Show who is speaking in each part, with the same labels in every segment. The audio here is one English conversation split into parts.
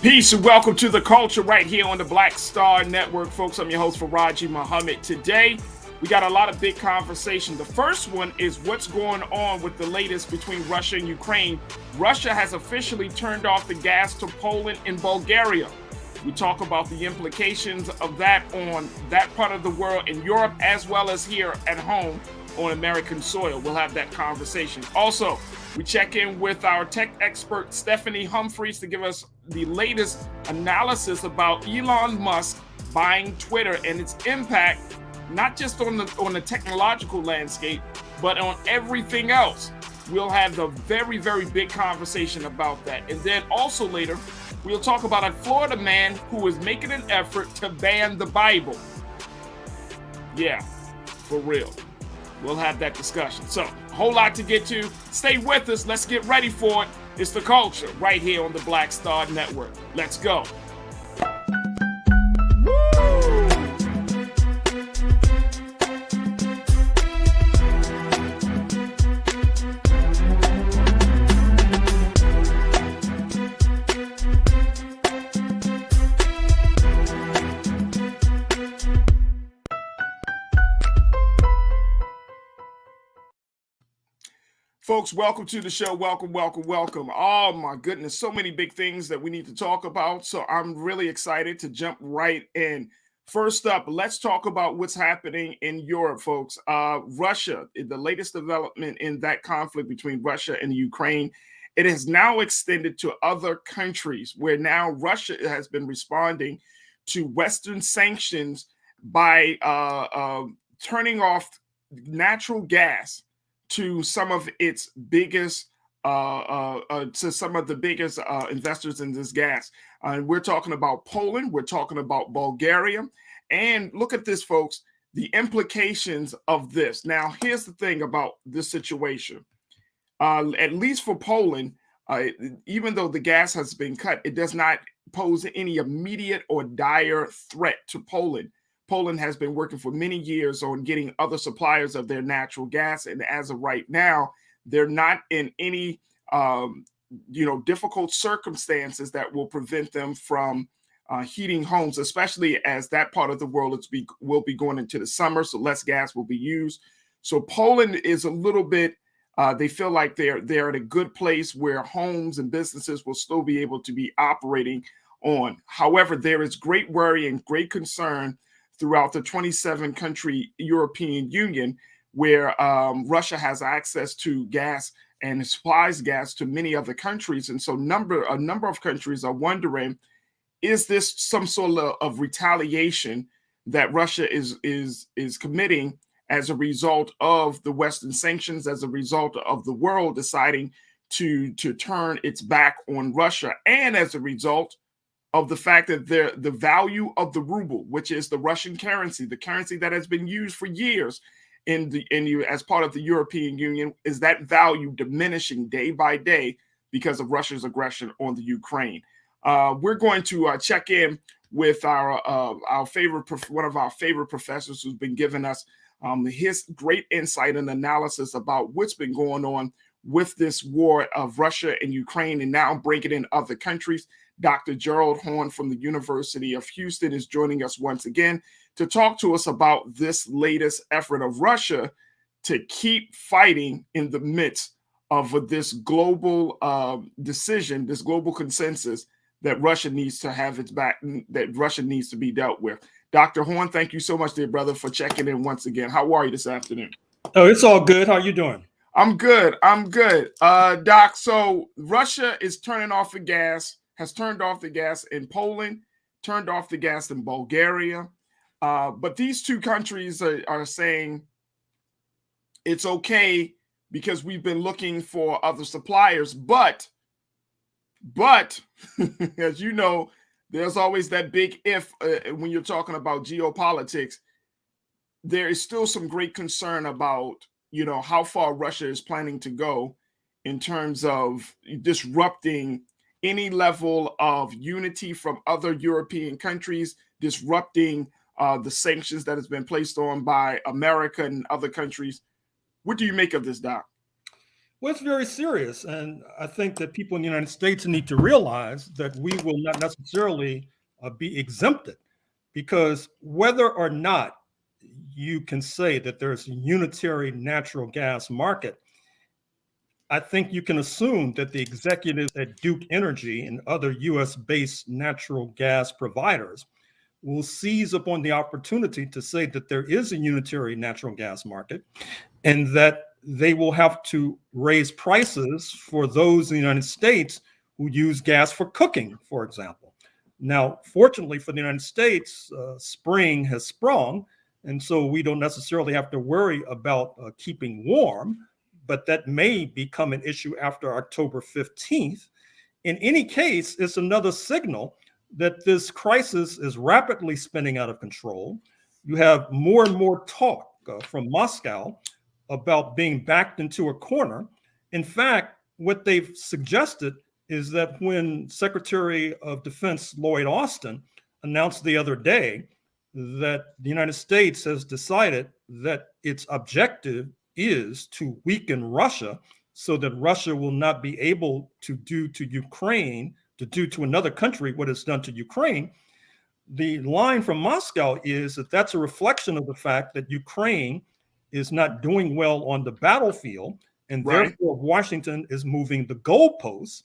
Speaker 1: Peace and welcome to The Culture right here on the Black Star Network. Folks, I'm your host, Farajii Muhammad. Today, we got a lot of big conversation. The first one is what's going on with the latest between Russia and Ukraine. Russia has officially turned off the gas to Poland and Bulgaria. We talk about the implications of that on that part of the world in Europe, as well as here at home on American soil. We'll have that conversation. Also, we check in with our tech expert, Stephanie Humphreys, to give us the latest analysis about Elon Musk buying Twitter and its impact, not just on the technological landscape, but on everything else. We'll have the very, very big conversation about that. And then also later, we'll talk about a Florida man who is making an effort to ban the Bible. Yeah, for real. We'll have that discussion. So, a whole lot to get to. Stay with us. Let's get ready for it. It's The Culture right here on the Black Star Network. Let's go. Folks, welcome to the show. Welcome, welcome, welcome. Oh my goodness, so many big things that we need to talk about. So I'm really excited to jump right in. First up, let's talk about what's happening in Europe, folks. Russia, the latest development in that conflict between Russia and Ukraine, it has now extended to other countries where now Russia has been responding to Western sanctions by turning off natural gas to some of its biggest, investors in this gas. And we're talking about Poland, we're talking about Bulgaria. And look at this, folks, the implications of this. Now, here's the thing about this situation. At least for Poland, even though the gas has been cut, it does not pose any immediate or dire threat to Poland. Poland has been working for many years on getting other suppliers of their natural gas. And as of right now, they're not in any, difficult circumstances that will prevent them from heating homes, especially as that part of the world will be going into the summer. So less gas will be used. So Poland is a little bit, they feel like they're at a good place where homes and businesses will still be able to be operating on. However, there is great worry and great concern throughout the 27-country European Union, where Russia has access to gas and supplies gas to many other countries. And so a number of countries are wondering, is this some sort of retaliation that Russia is committing as a result of the Western sanctions, as a result of the world deciding to turn its back on Russia, and as a result of the fact that the value of the ruble, which is the Russian currency, the currency that has been used for years as part of the European Union, is that value diminishing day by day because of Russia's aggression on the Ukraine. We're going to check in with one of our favorite professors who's been giving us his great insight and analysis about what's been going on with this war of Russia and Ukraine, and now breaking in other countries. Dr. Gerald Horn from the University of Houston is joining us once again to talk to us about this latest effort of Russia to keep fighting in the midst of this global decision, this global consensus that Russia needs to have its back, that Russia needs to be dealt with. Dr. Horn, thank you so much, dear brother, for checking in once again. How are you this afternoon?
Speaker 2: Oh, it's all good. How are you doing?
Speaker 1: I'm good. Doc, so Russia is turning off the gas, has turned off the gas in Poland, turned off the gas in Bulgaria. But these two countries are saying it's okay because we've been looking for other suppliers. But as you know, there's always that big if when you're talking about geopolitics. There is still some great concern about, how far Russia is planning to go in terms of disrupting any level of unity from other European countries, disrupting the sanctions that has been placed on by America and other countries. What do you make of this, Doc?
Speaker 2: Well, it's very serious. And I think that people in the United States need to realize that we will not necessarily be exempted, because whether or not you can say that there's a unitary natural gas market, I think you can assume that the executives at Duke Energy and other US based natural gas providers will seize upon the opportunity to say that there is a unitary natural gas market and that they will have to raise prices for those in the United States who use gas for cooking, for example. Now, fortunately for the United States, spring has sprung, and so we don't necessarily have to worry about keeping warm, but that may become an issue after October 15th. In any case, it's another signal that this crisis is rapidly spinning out of control. You have more and more talk from Moscow about being backed into a corner. In fact, what they've suggested is that when Secretary of Defense Lloyd Austin announced the other day that the United States has decided that its objective is to weaken Russia so that Russia will not be able to do to Ukraine, to do to another country what it's done to Ukraine, the line from Moscow is that that's a reflection of the fact that Ukraine is not doing well on the battlefield, and
Speaker 1: Right.
Speaker 2: therefore Washington is moving the goalposts.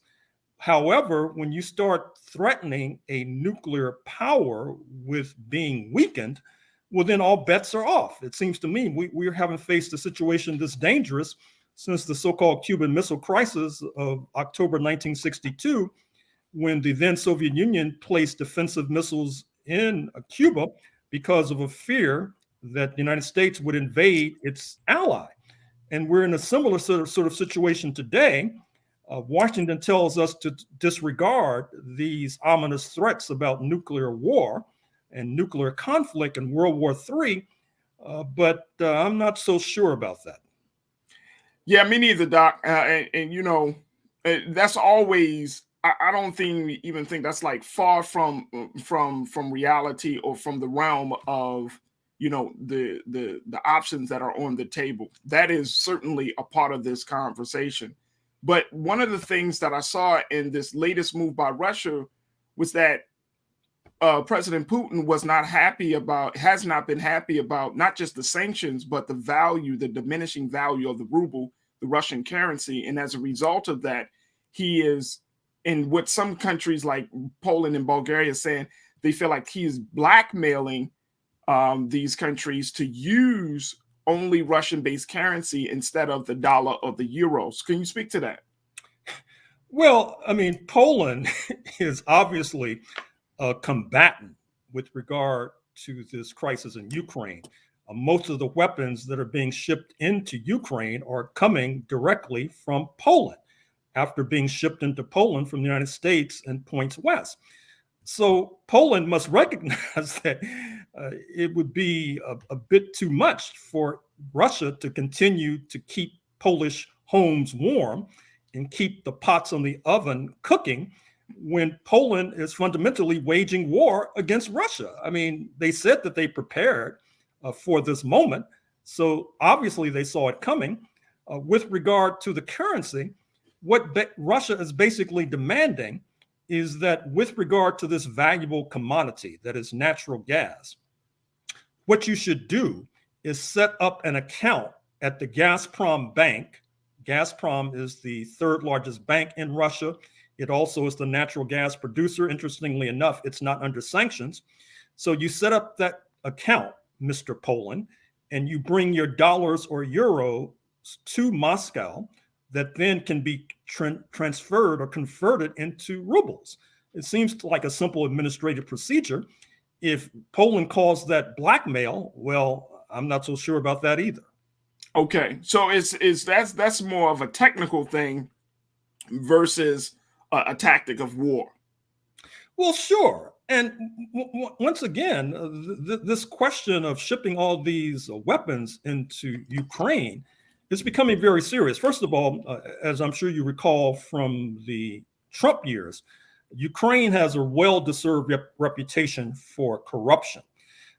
Speaker 2: However, when you start threatening a nuclear power with being weakened, well, then all bets are off. It seems to me we haven't faced a situation this dangerous since the so-called Cuban Missile Crisis of October 1962, when the then Soviet Union placed defensive missiles in Cuba because of a fear that the United States would invade its ally. And we're in a similar sort of situation today. Washington tells us to disregard these ominous threats about nuclear war and nuclear conflict in World War III, but I'm not so sure about that.
Speaker 1: Yeah, me neither, Doc. And you know, that's always. I don't even think that's like far from reality or from the realm of the options that are on the table. That is certainly a part of this conversation. But one of the things that I saw in this latest move by Russia was that President Putin has not been happy about not just the sanctions, but the diminishing value of the ruble, the Russian currency. And as a result of that, he is, in what some countries like Poland and Bulgaria saying, they feel like he is blackmailing these countries to use only Russian-based currency instead of the dollar or the euros. Can you speak to that?
Speaker 2: Well, I mean, Poland is obviously a combatant with regard to this crisis in Ukraine. Most of the weapons that are being shipped into Ukraine are coming directly from Poland after being shipped into Poland from the United States and points west. So Poland must recognize that it would be a bit too much for Russia to continue to keep Polish homes warm and keep the pots on the oven cooking when Poland is fundamentally waging war against Russia. I mean, they said that they prepared for this moment. So obviously they saw it coming. With regard to the currency, what Russia is basically demanding is that with regard to this valuable commodity that is natural gas, what you should do is set up an account at the Gazprom Bank. Gazprom is the third largest bank in Russia. It also is the natural gas producer. Interestingly enough, it's not under sanctions. So you set up that account, Mr. Poland, and you bring your dollars or euros to Moscow that then can be transferred or converted into rubles. It seems like a simple administrative procedure. If Poland calls that blackmail, well, I'm not so sure about that either.
Speaker 1: Okay, so that's more of a technical thing versus a tactic of war.
Speaker 2: Well, sure. And once again, this question of shipping all these weapons into Ukraine is becoming very serious. First of all, as I'm sure you recall from the Trump years, Ukraine has a well-deserved reputation for corruption.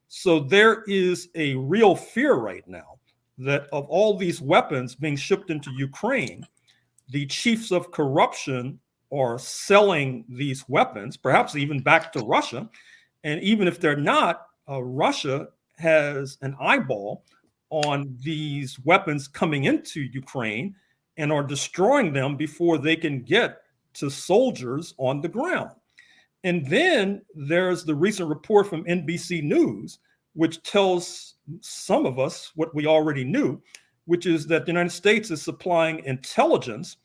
Speaker 2: So there is a real fear right now that of all these weapons being shipped into Ukraine, the chiefs of corruption are selling these weapons, perhaps even back to Russia. And even if they're not, Russia has an eyeball on these weapons coming into Ukraine and are destroying them before they can get to soldiers on the ground. And then there's the recent report from NBC News, which tells some of us what we already knew, which is that the United States is supplying intelligence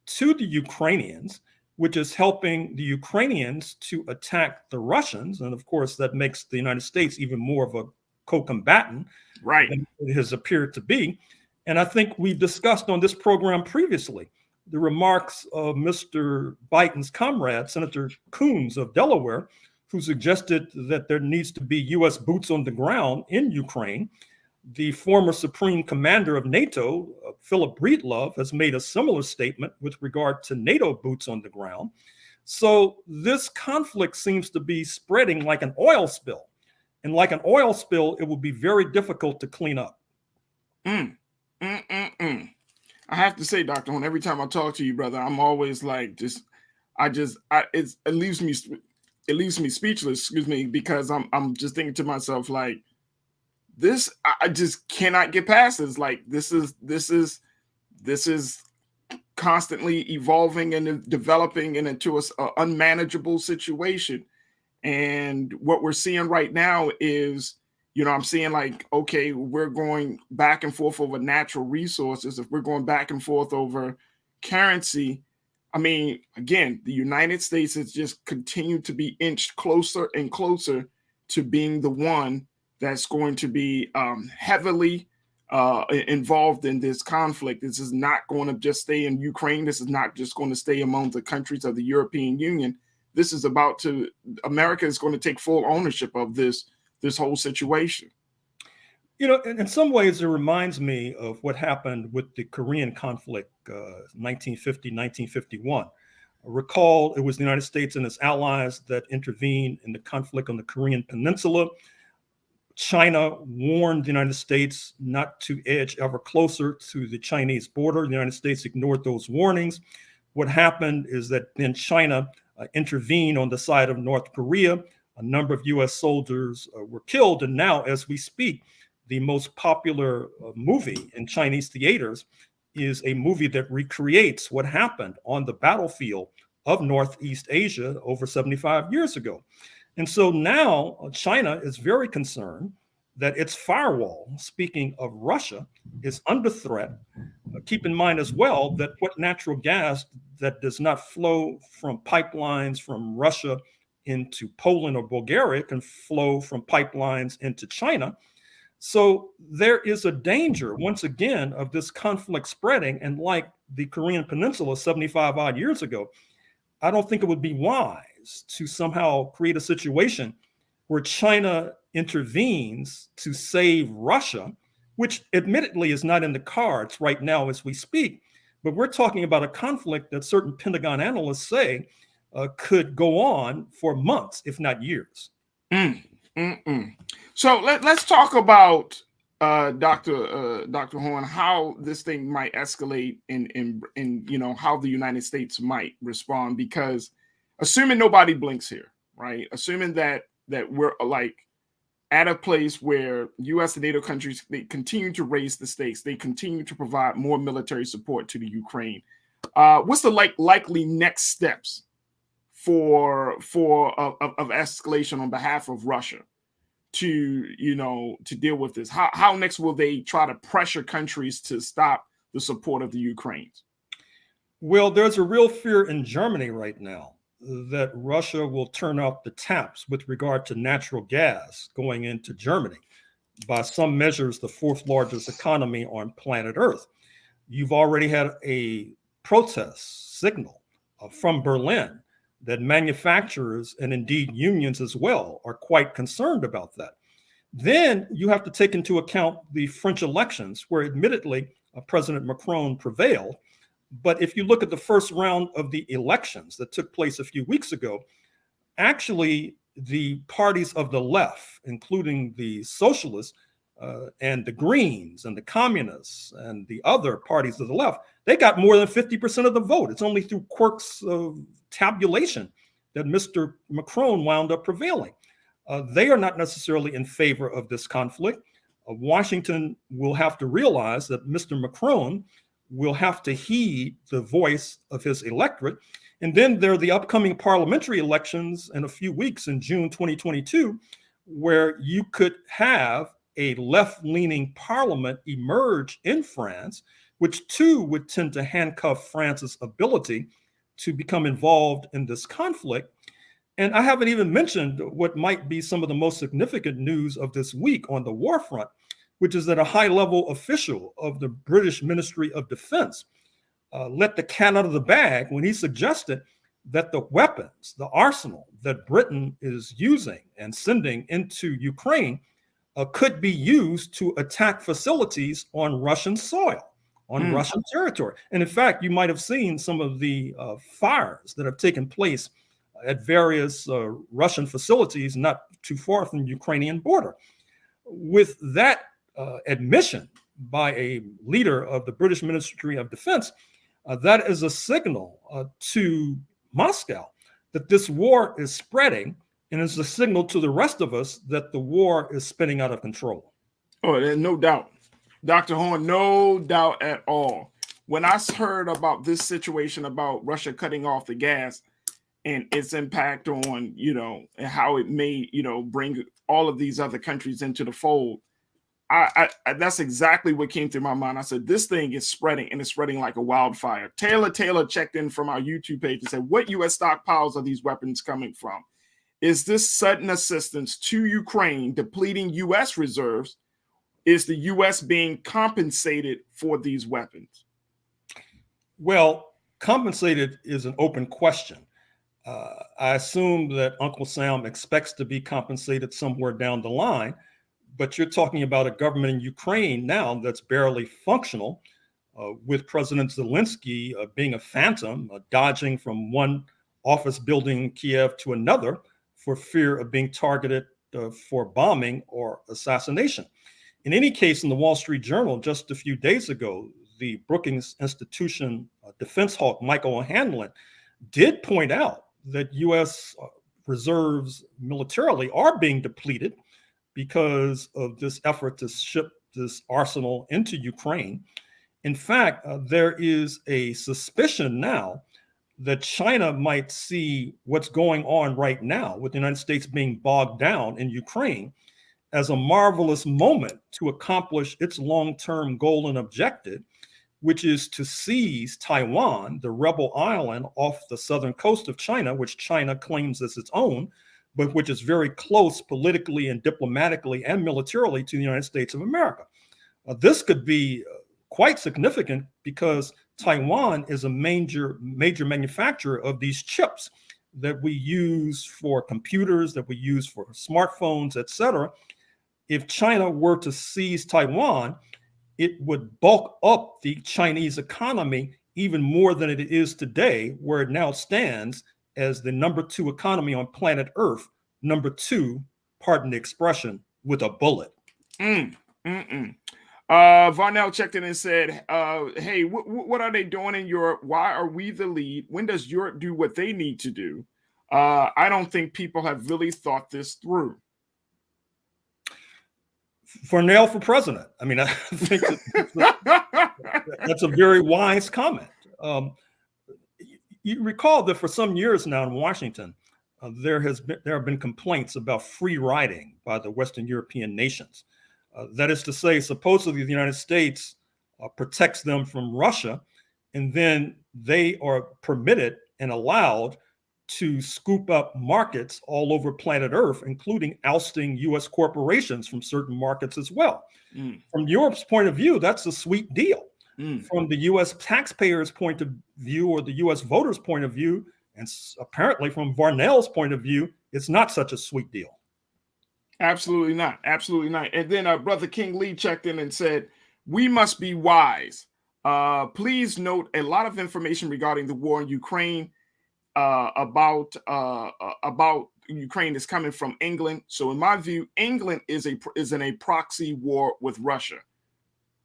Speaker 2: to the Ukrainians, which is helping the Ukrainians to attack the Russians. And of course, that makes the United States even more of a co-combatant than it has appeared to be. And I think we discussed on this program previously the remarks of Mr. Biden's comrade, Senator Coons of Delaware, who suggested that there needs to be U.S. boots on the ground in Ukraine. The former Supreme Commander of NATO, Philip Breedlove, has made a similar statement with regard to NATO boots on the ground. So this conflict seems to be spreading like an oil spill. And like an oil spill, it will be very difficult to clean up.
Speaker 1: I have to say, Dr. Horn, every time I talk to you, brother, I'm always like, it leaves me speechless, excuse me, because I'm just thinking to myself, like, this, I just cannot get past this. Like, this is constantly evolving and developing into an unmanageable situation. And what we're seeing right now is, I'm seeing like, okay, we're going back and forth over natural resources. If we're going back and forth over currency, I mean, again, the United States has just continued to be inched closer and closer to being the one that's going to be heavily involved in this conflict. This is not going to just stay in Ukraine. This is not just going to stay among the countries of the European Union. This is America is going to take full ownership of this whole situation.
Speaker 2: In some ways, it reminds me of what happened with the Korean conflict, 1950, 1951. Recall, it was the United States and its allies that intervened in the conflict on the Korean Peninsula. China warned the United States not to edge ever closer to the Chinese border. The United States ignored those warnings. What happened is that then China intervened on the side of North Korea. A number of U.S. soldiers were killed. And now, as we speak, the most popular movie in Chinese theaters is a movie that recreates what happened on the battlefield of Northeast Asia over 75 years ago. And so now China is very concerned that its firewall, speaking of Russia, is under threat. Keep in mind as well that what natural gas that does not flow from pipelines from Russia into Poland or Bulgaria can flow from pipelines into China. So there is a danger, once again, of this conflict spreading. And like the Korean Peninsula 75 odd years ago, I don't think it would be wise to somehow create a situation where China intervenes to save Russia, which admittedly is not in the cards right now as we speak. But we're talking about a conflict that certain Pentagon analysts say could go on for months, if not years.
Speaker 1: So let's talk about Dr. Horn, how this thing might escalate and how the United States might respond, because assuming nobody blinks here, right? Assuming that we're like at a place where U.S. and NATO countries, they continue to raise the stakes, they continue to provide more military support to the Ukraine. What's the likely next steps for escalation on behalf of Russia to deal with this? How next will they try to pressure countries to stop the support of the Ukraine?
Speaker 2: Well, there's a real fear in Germany right now that Russia will turn off the taps with regard to natural gas going into Germany. By some measures, the fourth largest economy on planet Earth. You've already had a protest signal from Berlin that manufacturers and indeed unions as well are quite concerned about that. Then you have to take into account the French elections, where admittedly President Macron prevailed. But if you look at the first round of the elections that took place a few weeks ago, actually the parties of the left, including the socialists, and the Greens and the Communists and the other parties of the left, they got more than 50% of the vote. It's only through quirks of tabulation that Mr. Macron wound up prevailing. They are not necessarily in favor of this conflict. Washington will have to realize that Mr. Macron will have to heed the voice of his electorate. And then there are the upcoming parliamentary elections in a few weeks in June 2022, where you could have a left-leaning parliament emerge in France, which too would tend to handcuff France's ability to become involved in this conflict. And I haven't even mentioned what might be some of the most significant news of this week on the war front, which is that a high-level official of the British Ministry of Defense let the cat out of the bag when he suggested that the weapons, the arsenal that Britain is using and sending into Ukraine could be used to attack facilities on Russian soil, on Russian territory. And in fact, you might have seen some of the fires that have taken place at various Russian facilities not too far from the Ukrainian border. With that admission by a leader of the British Ministry of Defense, that is a signal to Moscow that this war is spreading, and it's a signal to the rest of us that the war is spinning out of control.
Speaker 1: Oh, there's no doubt. Dr. Horn, no doubt at all. When I heard about this situation about Russia cutting off the gas and its impact on, and how it may, bring all of these other countries into the fold, I that's exactly what came through my mind. I said, this thing is spreading, and it's spreading like a wildfire. Taylor checked in from our YouTube page and said, what U.S. stockpiles are these weapons coming from? Is this sudden assistance to Ukraine depleting U.S. reserves? Is the U.S. being compensated for these weapons?
Speaker 2: Well, compensated is an open question. I assume that Uncle Sam expects to be compensated somewhere down the line, but you're talking about a government in Ukraine now that's barely functional, with President Zelensky being a phantom, dodging from one office building in Kiev to another for fear of being targeted for bombing or assassination. In any case, in the Wall Street Journal just a few days ago, the Brookings Institution defense hawk Michael O'Hanlon did point out that U.S. reserves militarily are being depleted because of this effort to ship this arsenal into Ukraine. In fact, there is a suspicion now that China might see what's going on right now with the United States being bogged down in Ukraine as a marvelous moment to accomplish its long-term goal and objective, which is to seize Taiwan, the rebel island off the southern coast of China, which China claims as its own, but which is very close politically and diplomatically and militarily to the United States of America. This could be quite significant because Taiwan is a major manufacturer of these chips that we use for computers, that we use for smartphones, et cetera. If China were to seize Taiwan, it would bulk up the Chinese economy even more than it is today, where it now stands as the number 2 economy on planet Earth, number 2, pardon the expression, with a bullet.
Speaker 1: Varnell checked in and said, hey, what are they doing in Europe? Why are we the lead? When does Europe do what they need to do? I don't think people have really thought this through.
Speaker 2: Varnell for president. I mean, I think that's a very wise comment. You recall that for some years now in Washington, there have been complaints about free riding by the Western European nations. That is to say, supposedly the United States protects them from Russia, and then they are permitted and allowed to scoop up markets all over planet Earth, including ousting U.S. corporations from certain markets as well. From Europe's point of view, that's a sweet deal. From the U.S. taxpayers' point of view or the U.S. voters' point of view, and apparently from Varnell's point of view, it's not such a sweet deal.
Speaker 1: Absolutely not. Absolutely not. And then Brother King Lee checked in and said, we must be wise. Please note a lot of information regarding the war in Ukraine about Ukraine is coming from England. So in my view, England is in a proxy war with Russia.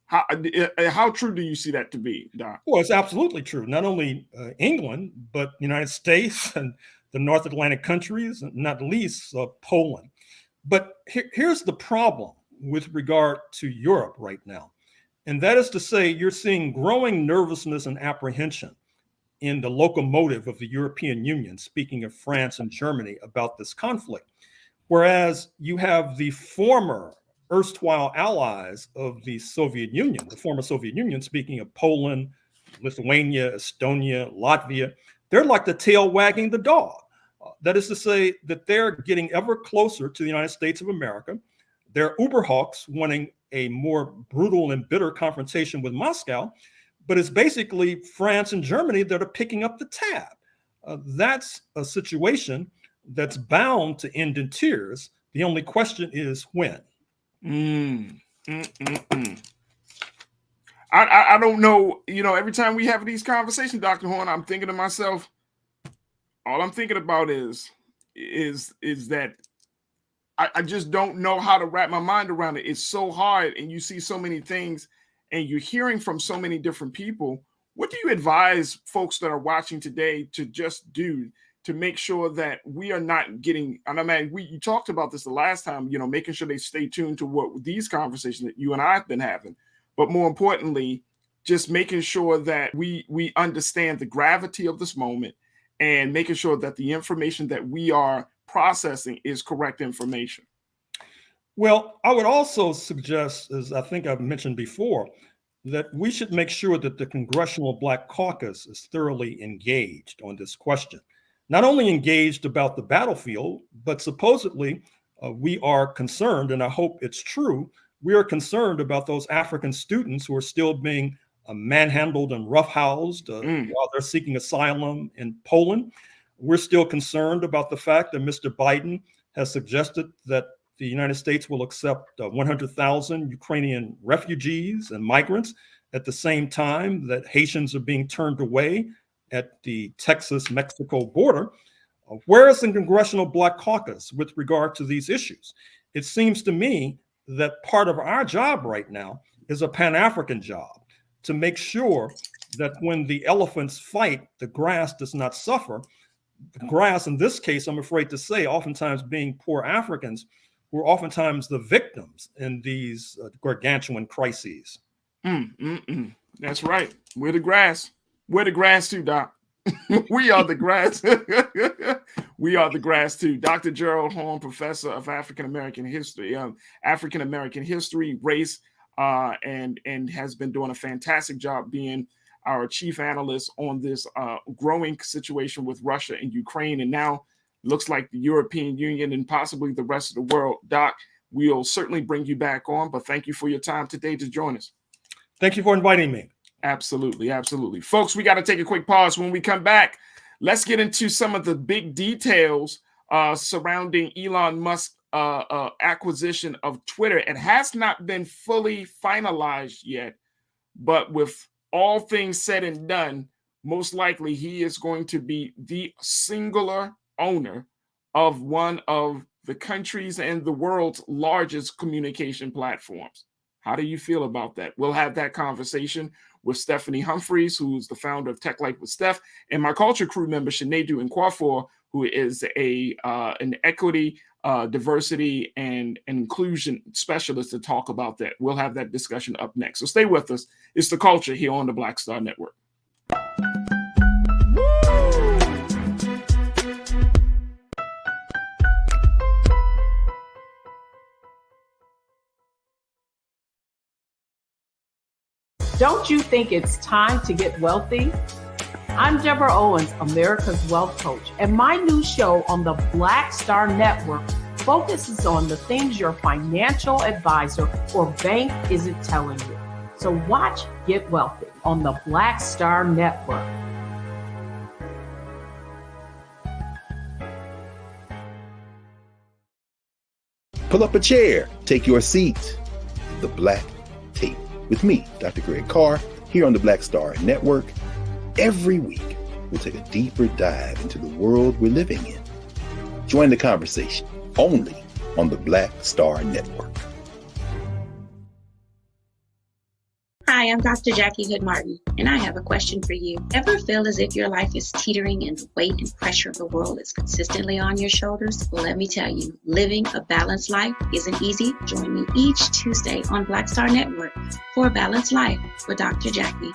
Speaker 1: How true do you see that to be, Doc?
Speaker 2: Well, it's absolutely true. Not only England, but the United States and the North Atlantic countries, and not least Poland. But here's the problem with regard to Europe right now. And that is to say, you're seeing growing nervousness and apprehension in the locomotive of the European Union, speaking of France and Germany, about this conflict. Whereas you have the former erstwhile allies of the Soviet Union, the former Soviet Union, speaking of Poland, Lithuania, Estonia, Latvia, they're like the tail wagging the dog. That is to say that they're getting ever closer to the United States of America. They're Uberhawks wanting a more brutal and bitter confrontation with Moscow, but it's basically France and Germany that are picking up the tab. That's a situation that's bound to end in tears. The only question is when.
Speaker 1: I don't know. Every time we have these conversations, Dr. Horn, I'm thinking to myself, all I'm thinking about is that I just don't know how to wrap my mind around it. It's so hard, and you see so many things, and you're hearing from so many different people. What do you advise folks that are watching today to just do to make sure that we are not getting, and I mean, you talked about this the last time, making sure they stay tuned to what these conversations that you and I have been having, but more importantly, just making sure that we understand the gravity of this moment and making sure that the information that we are processing is correct information.
Speaker 2: Well, I would also suggest, as I think I've mentioned before, that we should make sure that the Congressional Black Caucus is thoroughly engaged on this question. Not only engaged about the battlefield, but supposedly we are concerned, and I hope it's true, we are concerned about those African students who are still being manhandled and roughhoused while they're seeking asylum in Poland. We're still concerned about the fact that Mr. Biden has suggested that the United States will accept 100,000 Ukrainian refugees and migrants at the same time that Haitians are being turned away at the Texas-Mexico border. Where is the Congressional Black Caucus with regard to these issues? It seems to me that part of our job right now is a Pan-African job to make sure that when the elephants fight, the grass does not suffer. The grass, in this case, I'm afraid to say, oftentimes being poor Africans, who are oftentimes the victims in these gargantuan crises.
Speaker 1: That's right. We're the grass. We're the grass too, Doc. We are the grass. We are the grass too. Dr. Gerald Horn, professor of African American history, race, and has been doing a fantastic job being our chief analyst on this growing situation with Russia and Ukraine, and now looks like the European Union and possibly the rest of the world. Doc, we'll certainly bring you back on, but thank you for your time today to join us.
Speaker 2: Thank you for inviting me.
Speaker 1: Absolutely, absolutely. Folks, we got to take a quick pause. When we come back, let's get into some of the big details surrounding Elon Musk acquisition of Twitter. It has not been fully finalized yet, but with all things said and done, most likely he is going to be the singular owner of one of the country's and the world's largest communication platforms. How do you feel about that? We'll have that conversation with Stephanie Humphreys, who's the founder of Tech Life with Steph, and my culture crew member, Sinedu Nkwafor, who is an equity, diversity, and inclusion specialist to talk about that. We'll have that discussion up next. So stay with us. It's The Culture here on the Black Star Network.
Speaker 3: Don't you think it's time to get wealthy? I'm Deborah Owens, America's Wealth Coach, and my new show on the Black Star Network focuses on the things your financial advisor or bank isn't telling you. So watch Get Wealthy on the Black Star Network.
Speaker 4: Pull up a chair, take your seat. The Black Tape with me, Dr. Greg Carr, here on the Black Star Network. Every week, we'll take a deeper dive into the world we're living in. Join the conversation only on the Black Star Network.
Speaker 5: Hi, I'm Dr. Jackie Hood Martin, and I have a question for you. Ever feel as if your life is teetering and the weight and pressure of the world is consistently on your shoulders? Well, let me tell you, living a balanced life isn't easy. Join me each Tuesday on Black Star Network for A Balanced Life with Dr. Jackie.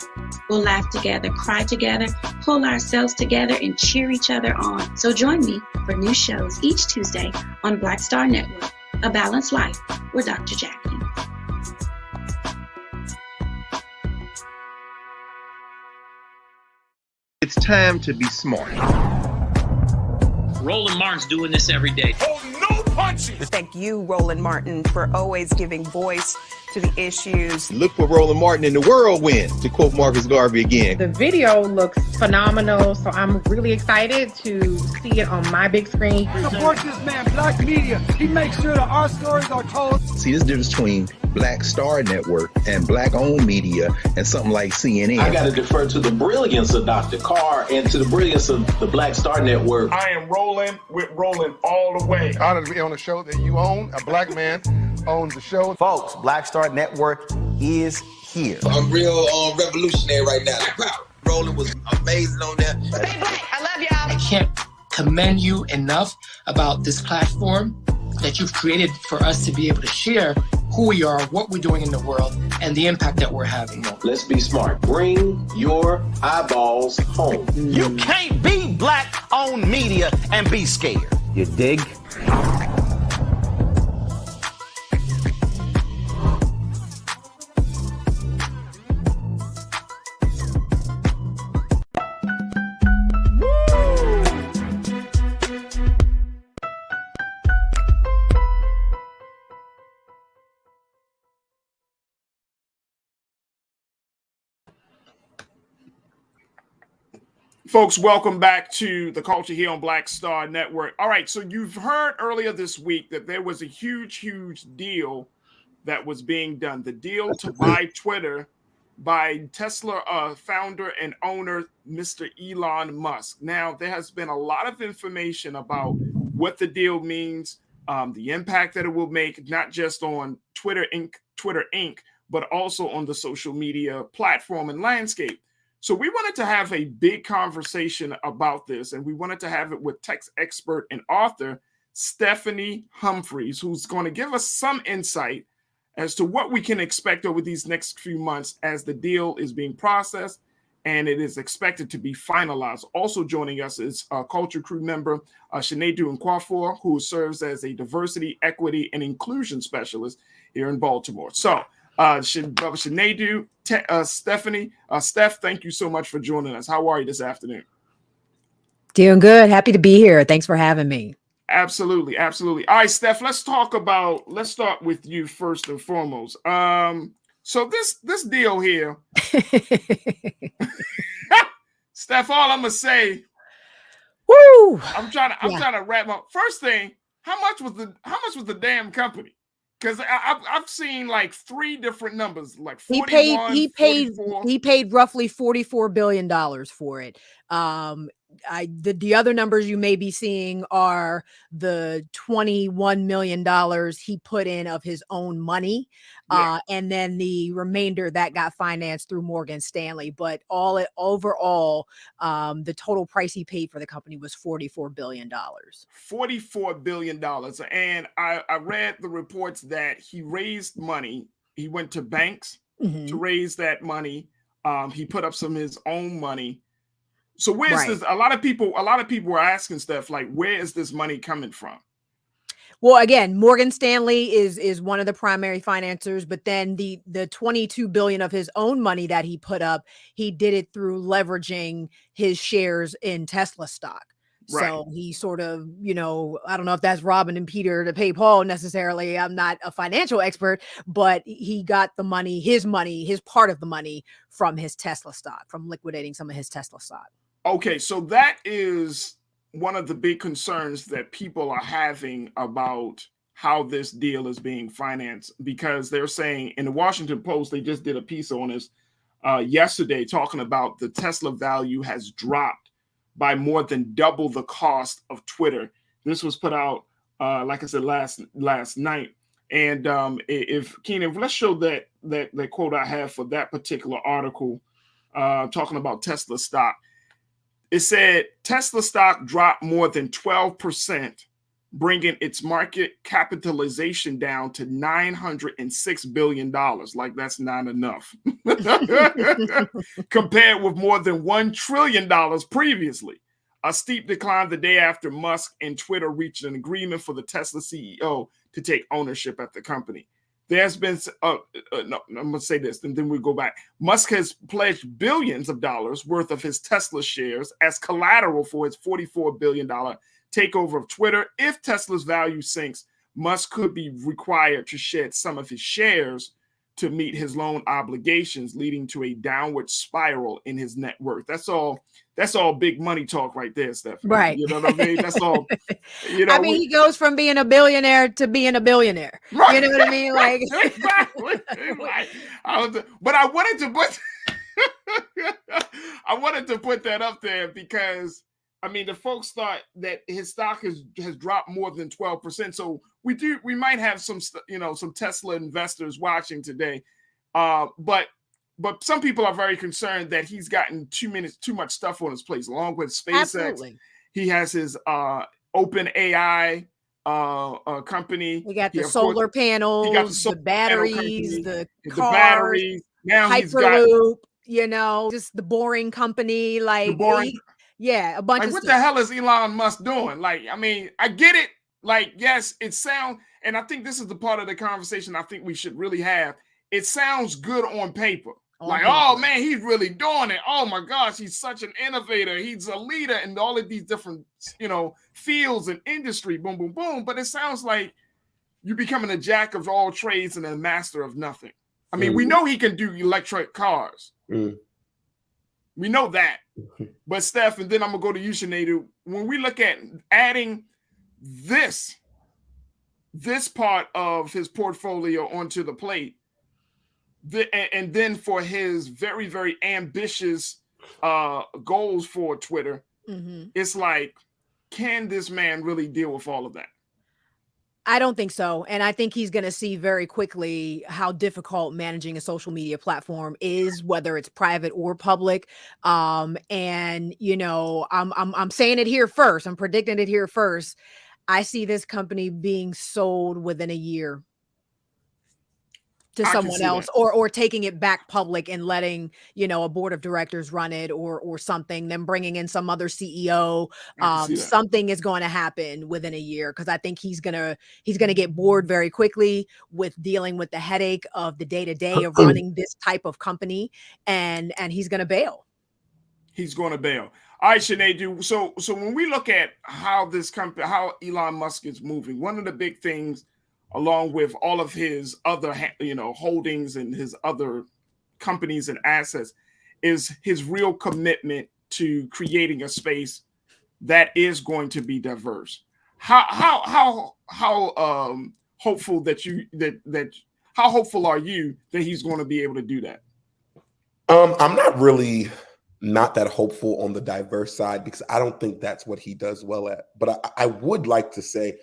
Speaker 5: We'll laugh together, cry together, pull ourselves together, and cheer each other on. So join me for new shows each Tuesday on Black Star Network, A Balanced Life with Dr. Jackie.
Speaker 4: It's time to be smart.
Speaker 6: Roland Martin's doing this every day.
Speaker 7: Oh, no punches!
Speaker 8: Thank you, Roland Martin, for always giving voice to the issues.
Speaker 4: Look for Roland Martin in the whirlwind, to quote Marcus Garvey again.
Speaker 9: The video looks phenomenal, so I'm really excited to see it on my big screen.
Speaker 10: Support this man, Black Media. He makes sure that our stories are told.
Speaker 4: See, this difference between Black Star Network and Black-owned media and something like CNN.
Speaker 11: I got to defer to the brilliance of Dr. Carr and to the brilliance of the Black Star Network.
Speaker 1: I am rolling with Roland all the way.
Speaker 10: Honored to be on a show that you own. A black man owns the show.
Speaker 12: Folks, Black Star Network is here.
Speaker 13: I'm real revolutionary right now. Roland was amazing on there.
Speaker 14: Stay black. I love y'all.
Speaker 15: I can't commend you enough about this platform that you've created for us to be able to share who we are, what we're doing in the world, and the impact that we're having.
Speaker 11: Let's be smart. Bring your eyeballs home.
Speaker 12: You can't be Black-owned media and be scared. You dig?
Speaker 1: Folks, welcome back to the Culture here on Black Star Network. All right, so you've heard earlier this week that there was a huge deal that was being done. The deal to buy Twitter by Tesla founder and owner, Mr. Elon Musk. Now, there has been a lot of information about what the deal means, the impact that it will make, not just on Twitter Inc., but also on the social media platform and landscape. So we wanted to have a big conversation about this, and we wanted to have it with tech expert and author Stephanie Humphreys, who's going to give us some insight as to what we can expect over these next few months as the deal is being processed and it is expected to be finalized. Also joining us is a Culture Crew member, Sinedu Nwafor, who serves as a diversity, equity, and inclusion specialist here in Baltimore. So Sinedu, Stephanie, Steph, thank you so much for joining us. How are you this afternoon?
Speaker 16: Doing good. Happy to be here. Thanks for having me.
Speaker 1: Absolutely. All right, Steph, let's start with you first and foremost. So this deal here, Steph, all I'm gonna say,
Speaker 16: woo!
Speaker 1: I'm trying to wrap up. First thing, how much was the damn company? Because I've seen like three different numbers, like 41,
Speaker 16: he paid roughly $44 billion for it. The other numbers you may be seeing are the $21 million he put in of his own money, and then the remainder that got financed through Morgan Stanley. But overall, the total price he paid for the company was $44 billion.
Speaker 1: $44 billion. And I read the reports that he raised money. He went to banks to raise that money. He put up some of his own money. So where's this? A lot of people were asking stuff like, where is this money coming from?
Speaker 16: Well, again, Morgan Stanley is one of the primary financiers, but then the $22 billion of his own money that he put up, he did it through leveraging his shares in Tesla stock. Right. So he sort of, I don't know if that's robbing and Peter to pay Paul necessarily. I'm not a financial expert, but he got the money, his part of the money from his Tesla stock, from liquidating some of his Tesla stock.
Speaker 1: Okay, so that is one of the big concerns that people are having about how this deal is being financed, because they're saying in the Washington Post, they just did a piece on this yesterday talking about the Tesla value has dropped by more than double the cost of Twitter. This was put out, like I said, last night. And if Keenan, let's show that quote I have for that particular article, talking about Tesla stock. It said Tesla stock dropped more than 12%, bringing its market capitalization down to $906 billion. Like, that's not enough. Compared with more than $1 trillion previously. A steep decline the day after Musk and Twitter reached an agreement for the Tesla CEO to take ownership at the company. There's been, no, I'm going to say this, and then we go back. Musk has pledged billions of dollars worth of his Tesla shares as collateral for his $44 billion takeover of Twitter. If Tesla's value sinks, Musk could be required to shed some of his shares to meet his loan obligations, leading to a downward spiral in his net worth. That's all big money talk right there, Stephanie.
Speaker 16: Right.
Speaker 1: You know what I mean? That's all. You know,
Speaker 16: I mean, he goes from being a billionaire to being a billionaire.
Speaker 1: Right.
Speaker 16: You know what I mean? Like,
Speaker 1: exactly. But I wanted to put I wanted to put that up there because, I mean, the folks thought that his stock has dropped more than 12%. So we might have some Tesla investors watching today. But some people are very concerned that he's gotten too much stuff on his plate, along with SpaceX.
Speaker 16: absolutely.
Speaker 1: He has his open AI company.
Speaker 16: We got
Speaker 1: He,
Speaker 16: the
Speaker 1: of
Speaker 16: solar
Speaker 1: course,
Speaker 16: panels,
Speaker 1: he got
Speaker 16: the batteries, the cars,
Speaker 1: batteries. Now he's got
Speaker 16: Hyperloop, just the boring company. Like,
Speaker 1: boring.
Speaker 16: a bunch
Speaker 1: Like,
Speaker 16: of
Speaker 1: what
Speaker 16: stuff.
Speaker 1: the hell is Elon Musk doing? Like, I mean, I get it. Like, yes, it sounds, and I think this is the part of the conversation I think we should really have. It sounds good on paper. Oh man, he's really doing it. Oh my gosh, he's such an innovator. He's a leader in all of these different, fields and industry. Boom, boom, boom. But it sounds like you're becoming a jack of all trades and a master of nothing. I mean, we know he can do electric cars. We know that. But Steph, and then I'm gonna go to you, Sinead. When we look at adding this part of his portfolio onto the plate, and then for his very, very ambitious goals for Twitter, it's like, can this man really deal with all of that?
Speaker 16: I don't think so. And I think he's going to see very quickly how difficult managing a social media platform is, whether it's private or public. I'm saying it here first. I'm predicting it here first. I see this company being sold within a year to someone else, or taking it back public and letting, a board of directors run it or something, then bringing in some other CEO. Something is going to happen within a year, because I think he's gonna get bored very quickly with dealing with the headache of the day-to-day of running this type of company, and he's gonna bail.
Speaker 1: He's going to bail. All right, Sinead. So when we look at how this company, how Elon Musk is moving, one of the big things, along with all of his other, holdings and his other companies and assets, is his real commitment to creating a space that is going to be diverse. How hopeful how hopeful are you that he's going to be able to do that?
Speaker 7: I'm not that hopeful on the diverse side, because I don't think that's what he does well at. But I would like to say,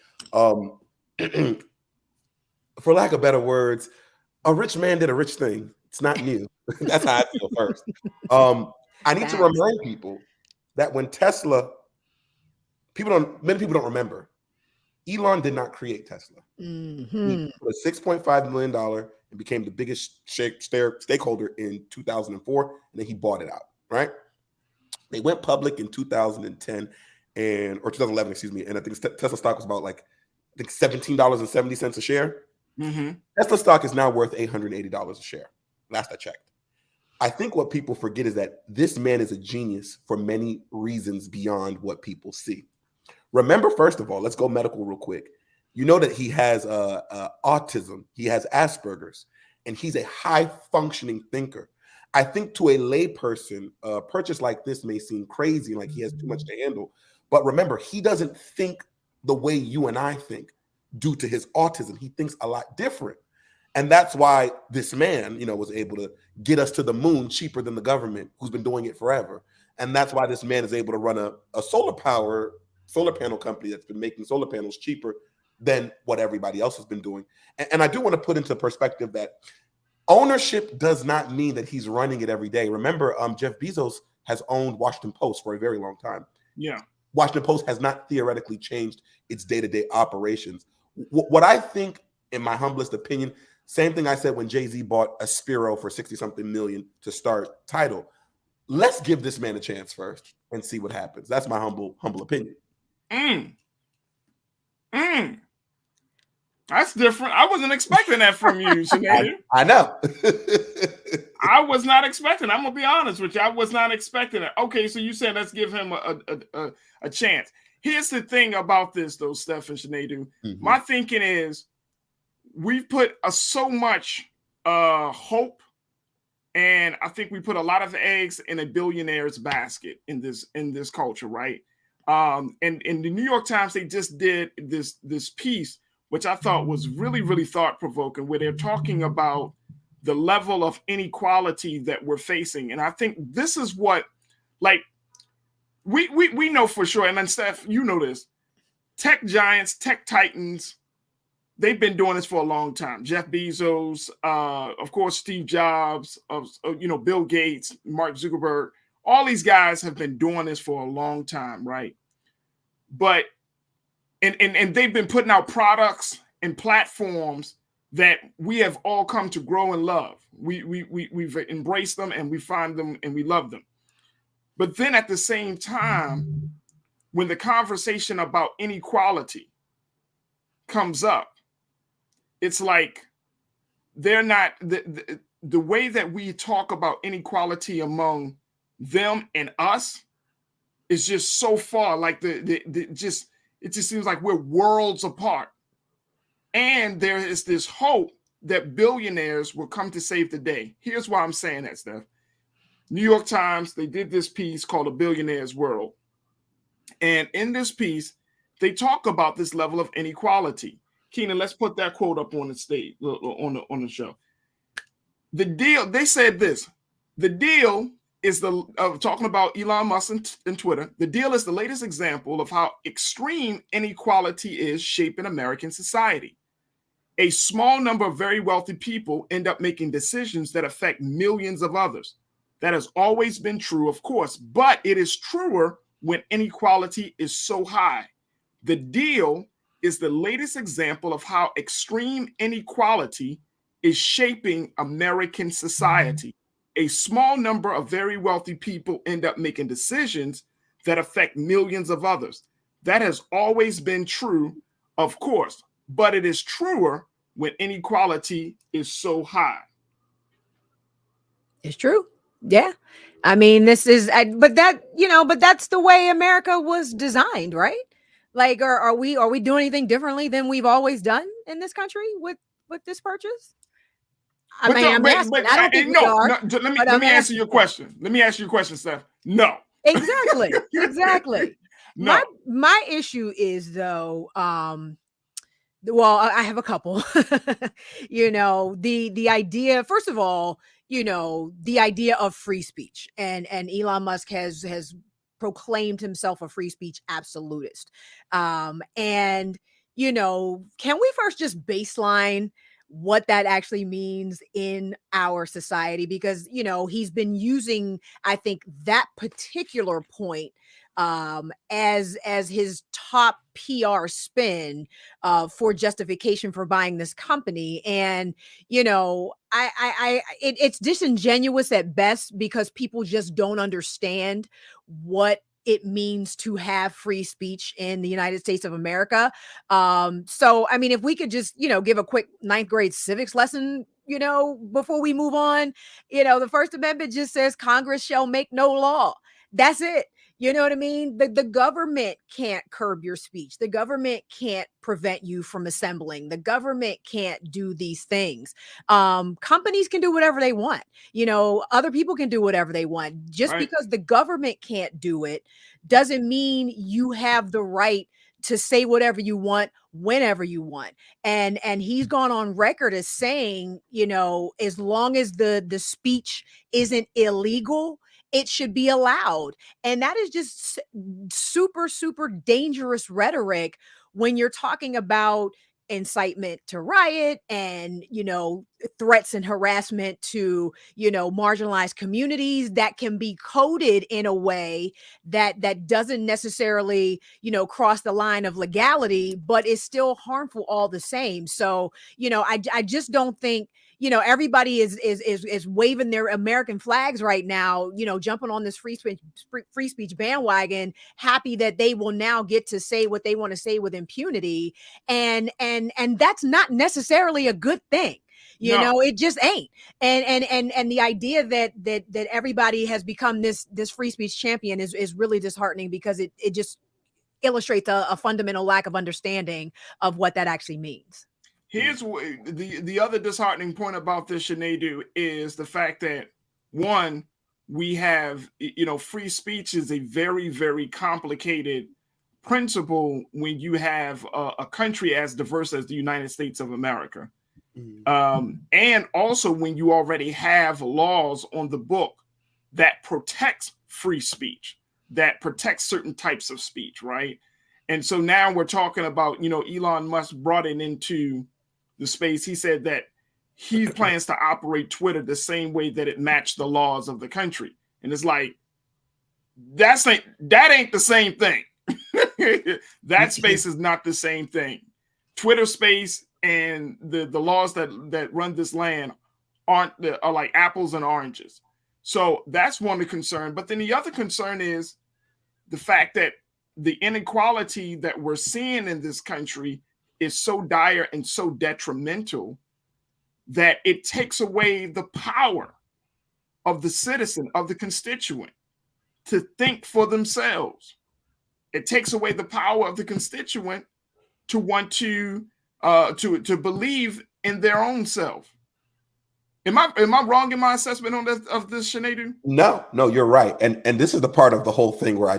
Speaker 7: for lack of better words, a rich man did a rich thing. It's not new. That's how I feel first. I need to remind people that when Tesla, many people don't remember, Elon did not create Tesla. He put a $6.5 million and became the biggest stakeholder in 2004, and then he bought it out, right? They went public in 2010 or 2011, excuse me, and I think Tesla stock was about $17.70 a share. Tesla stock is now worth $880 a share. Last I checked. I think what people forget is that this man is a genius for many reasons beyond what people see. Remember, first of all, let's go medical real quick. You know that he has autism, he has Asperger's, and he's a high-functioning thinker. I think to a layperson, a purchase like this may seem crazy, like he has too much to handle. But remember, he doesn't think the way you and I think due to his autism. He thinks a lot different. And that's why this man, was able to get us to the moon cheaper than the government, who's been doing it forever. And that's why this man is able to run a solar panel company that's been making solar panels cheaper than what everybody else has been doing. And I do want to put into perspective that ownership does not mean that he's running it every day. Remember, Jeff Bezos has owned Washington Post for a very long time.
Speaker 1: Yeah.
Speaker 7: Washington Post has not theoretically changed its day-to-day operations. What I think, in my humblest opinion, same thing I said when Jay-Z bought a Spiro for 60-something million to start Tidal. Let's give this man a chance first and see what happens. That's my humble opinion.
Speaker 1: That's different. I wasn't expecting that from you, Sinead.
Speaker 7: I know.
Speaker 1: I was not expecting. I'm gonna be honest with you. I was not expecting it. Okay, so you said let's give him a chance. Here's the thing about this, though, Steph and Sinead. My thinking is we've put so much hope, and I think we put a lot of eggs in a billionaire's basket in this culture, right? And in the New York Times, they just did this piece, which I thought was really, really thought-provoking, where they're talking about the level of inequality that we're facing. And I think this is what, like, we know for sure, and then Steph, you know this, tech giants, tech titans, they've been doing this for a long time. Jeff Bezos, of course, Steve Jobs, Bill Gates, Mark Zuckerberg, all these guys have been doing this for a long time, right? But and they've been putting out products and platforms that we have all come to grow and love. We've embraced them, and we find them and we love them. But then at the same time, when the conversation about inequality comes up, it's like they're not the way that we talk about inequality among them and us is just so far, like it just seems like we're worlds apart. And there is this hope that billionaires will come to save the day. Here's why I'm saying that, Steph. New York Times, they did this piece called A Billionaire's World. And in this piece, they talk about this level of inequality. Keenan, let's put that quote up on the stage, on the show. The deal, they said this, the deal is talking about Elon Musk and Twitter. The deal is the latest example of how extreme inequality is shaping American society. A small number of very wealthy people end up making decisions that affect millions of others. That has always been true, of course, but it is truer when inequality is so high. The deal is the latest example of how extreme inequality is shaping American society. A small number of very wealthy people end up making decisions that affect millions of others. That has always been true, of course, but it is truer when inequality is so high.
Speaker 16: It's true. Yeah. I mean, but that's the way America was designed, right? Like, are we doing anything differently than we've always done in this country with this purchase? Let me
Speaker 1: answer your question. Let me ask you a question, Steph. No.
Speaker 16: Exactly.
Speaker 1: No.
Speaker 16: My issue is, though, well, I have a couple. The idea, first of all, the idea of free speech, and Elon Musk has proclaimed himself a free speech absolutist. And can we first just baseline what that actually means in our society? Because he's been using, I think, that particular point as his top PR spin for justification for buying this company. And it's disingenuous at best, because people just don't understand what it means to have free speech in the United States of America. So, I mean, if we could just, give a quick 9th grade civics lesson, before we move on, the First Amendment just says Congress shall make no law. That's it. You know what I mean? The government can't curb your speech. The government can't prevent you from assembling. The government can't do these things. Companies can do whatever they want. Other people can do whatever they want. Just because the government can't do it doesn't mean you have the right to say whatever you want whenever you want. And he's gone on record as saying, as long as the speech isn't illegal it should be allowed. And that is just super, super dangerous rhetoric when you're talking about incitement to riot and, threats and harassment to, marginalized communities that can be coded in a way that doesn't necessarily, cross the line of legality, but is still harmful all the same. So, I just don't think, everybody is waving their American flags right now, jumping on this free speech bandwagon, happy that they will now get to say what they want to say with impunity. And that's not necessarily a good thing. It just ain't. And the idea that everybody has become this free speech champion is really disheartening, because it just illustrates a fundamental lack of understanding of what that actually means.
Speaker 1: Here's the other disheartening point about this, Sinead, is the fact that, one, we have, free speech is a very, very complicated principle when you have a country as diverse as the United States of America. And also when you already have laws on the book that protects free speech, that protects certain types of speech, right? And so now we're talking about, Elon Musk brought it into the space. He said that he plans to operate Twitter the same way that it matched the laws of the country. And it's like, that ain't the same thing. That space is not the same thing. Twitter space and the laws that run this land are like apples and oranges. So that's one concern. But then the other concern is the fact that the inequality that we're seeing in this country is so dire and so detrimental that it takes away the power of the citizen, of the constituent, to think for themselves. It takes away the power of the constituent to want to believe in their own self. Am I wrong in my assessment on this, of this, Sinead?
Speaker 7: No, you're right. And this is the part of the whole thing where